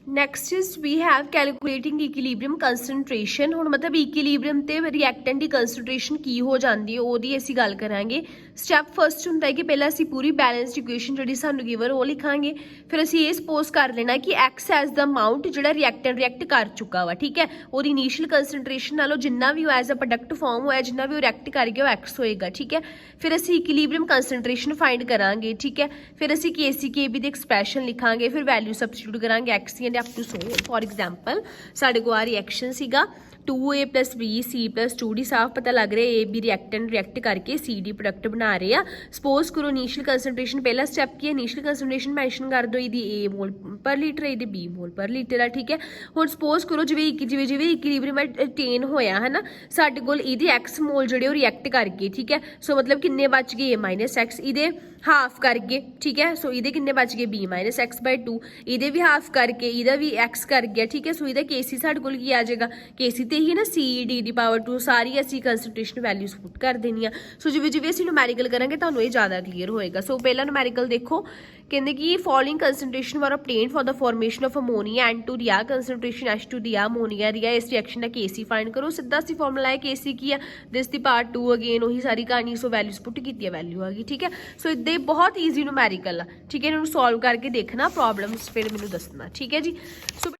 Next is we have calculating equilibrium concentration. ਹੁਣ ਮਤਲਬ ਇਕੁਇਲਿਬਰੀਅਮ ਤੇ ਰਿਐਕਟੈਂਟ ਦੀ ਕੰਸਨਟ੍ਰੇਸ਼ਨ ਕੀ ਹੋ ਜਾਂਦੀ ਹੈ ਉਹਦੀ ਅਸੀਂ ਗੱਲ ਕਰਾਂਗੇ। ਸਟੈਪ ਫਸਟ ਹੁੰਦਾ ਹੈ ਕਿ ਪਹਿਲਾਂ ਅਸੀਂ ਪੂਰੀ ਬੈਲੈਂਸਡ ਇਕੁਏਸ਼ਨ ਜਿਹੜੀ ਸਾਨੂੰ ਗਿਵਨ ਉਹ ਲਿਖਾਂਗੇ। ਫਿਰ ਅਸੀਂ ਇਹ ਸਪੋਜ਼ ਕਰ ਲੈਣਾ ਕਿ x ਐਜ਼ ਦਾ ਅਮਾਊਂਟ ਜਿਹੜਾ ਰਿਐਕਟੈਂਟ ਰਿਐਕਟ ਕਰ ਚੁੱਕਾ ਵਾ, ਠੀਕ ਹੈ, ਉਹਦੀ ਇਨੀਸ਼ੀਅਲ ਕੰਸਨਟ੍ਰੇਸ਼ਨ ਨਾਲੋਂ ਜਿੰਨਾ ਵੀ ਉਹ ਐਜ਼ ਅ ਪ੍ਰੋਡਕਟ ਫਾਰਮ ਹੋਇਆ, ਜਿੰਨਾ ਵੀ ਉਹ ਰਿਐਕਟ ਕਰ ਗਿਆ ਉਹ x ਹੋਏਗਾ, ਠੀਕ ਹੈ। ਫਿਰ ਅਸੀਂ ਇਕੁਇਲਿਬਰੀਅਮ ਕੰਸਨਟ੍ਰੇਸ਼ਨ ਫਾਈਂਡ ਕਰਾਂਗੇ, ਠੀਕ ਹੈ। ਫਿਰ ਅਸੀਂ KCKB ਦੀ ਐਕਸਪ੍ਰੈਸ਼ਨ ਲਿਖਾਂਗੇ, ਫਿਰ ਵੈਲਿਊ ਸਬਸਟੀਟਿਊਟ ਕਰਾਂਗੇ x ਦੀ up to so. For example ਸਾਡੇ ਕੋਲ ਆ ਰਿਐਕਸ਼ਨ ਸੀਗਾ 2a + b c + 2d ਸਾਫ ਪਤਾ ਲੱਗ ਰਿਹਾ a b ਰਿਐਕਟੈਂਟ ਰਿਐਕਟ ਕਰਕੇ cd ਪ੍ਰੋਡਕਟ ਬਣਾ ਰਹੇ ਆ। ਸਪੋਜ਼ ਕਰੋ ਇਨੀਸ਼ੀਅਲ ਕੰਸਨਟ੍ਰੇਸ਼ਨ, ਪਹਿਲਾ ਸਟੈਪ ਕੀ ਹੈ, ਇਨੀਸ਼ੀਅਲ ਕੰਸਨਟ੍ਰੇਸ਼ਨ ਮੈਂਸ਼ਨ ਕਰ ਦਿਓ, ਇਹਦੀ a ਮੋਲ ਪਰ ਲੀਟਰ ਇਹਦੀ b ਮੋਲ ਪਰ ਲੀਟਰ ਆ, ਠੀਕ ਹੈ। ਹੁਣ ਸਪੋਜ਼ ਕਰੋ ਜਿਵੇਂ ਇਕੁਇਲਿਬਰੀਅਮ ਅਟੇਨ ਹੋਇਆ ਹੈ ਨਾ, ਸਾਡੇ ਕੋਲ ਇਹਦੇ x ਮੋਲ ਜਿਹੜੇ ਉਹ ਰਿਐਕਟ ਕਰ ਗਏ, ਠੀਕ ਹੈ। ਸੋ ਮਤਲਬ ਕਿੰਨੇ ਬਚ ਗਏ a - x, ਇਹਦੇ ਹਾਫ ਕਰ ਗਏ, ਠੀਕ ਹੈ। ਸੋ ਇਹਦੇ ਕਿੰਨੇ ਬਚ ਗਏ b - x/2, ਇਹਦੇ ਵੀ ਹਾਫ ਕਰਕੇ ਇਹਦਾ ਵੀ x ਕਰ ਗਿਆ, ਠੀਕ ਹੈ। ਸੋ ਇਹਦਾ KC ਸਾਡੇ ਕੋਲ ਕੀ ਆ ਜਾਏਗਾ, KC ਤੇ ਹੀ ਨਾ CD⁻2 ਸਾਰੀ ਅਸੀਂ ਕੰਸਨਟ੍ਰੇਸ਼ਨ ਵੈਲਿਊਜ਼ ਪੁੱਟ ਕਰ ਦੇਣੀਆਂ। ਸੋ ਜਿਵੇਂ ਅਸੀਂ ਨੂਮੈਰੀਕਲ ਕਰਾਂਗੇ ਤੁਹਾਨੂੰ ਇਹ ਜ਼ਿਆਦਾ ਕਲੀਅਰ ਹੋਏਗਾ। ਸੋ ਪਹਿਲਾ ਨੂਮੈਰੀਕਲ ਦੇਖੋ, ਕਹਿੰਦੇ ਕਿ following concentration were obtained for the formation of ammonia and to ਰਿਆ ਕੰਸਨਟ੍ਰੇਸ਼ਨ H2 ਅਮੋਨੀਆ ਰਿਆ। ਇਸ ਰਿਐਕਸ਼ਨ ਦਾ KC ਫਾਈਂਡ ਕਰੋ। ਸਿੱਧਾ ਅਸੀਂ ਫਾਰਮੂਲਾ ਹੈ KC ਕੀ ਆ, ਦਿਸ ਦੀ ਪਾਰਟ 2 ਅਗੇਨ ਉਹੀ ਸਾਰੀ ਕਹਾਣੀ। ਸੋ ਵੈਲਿਊਜ਼ ਪੁੱਟ ਕੀਤੀ ਹੈ, ਵੈਲਿਊ ਆ ਗਈ, ਠੀਕ ਹੈ। ਸੋ ਇੱਦਾਂ ਹੀ ਬਹੁਤ ਈਜ਼ੀ ਨੂਮੈਰੀਕਲ ਆ, ਠੀਕ ਹੈ। ਇਹਨਾਂ ਨੂੰ ਸੋਲਵ ਕਰਕੇ ਦੇਖਣਾ ਪ੍ਰੋਬਲਮਸ, ਫਿਰ ਮੈਨੂੰ ਦੱਸਣਾ, ਠੀਕ ਹੈ ਜੀ। ਸੋ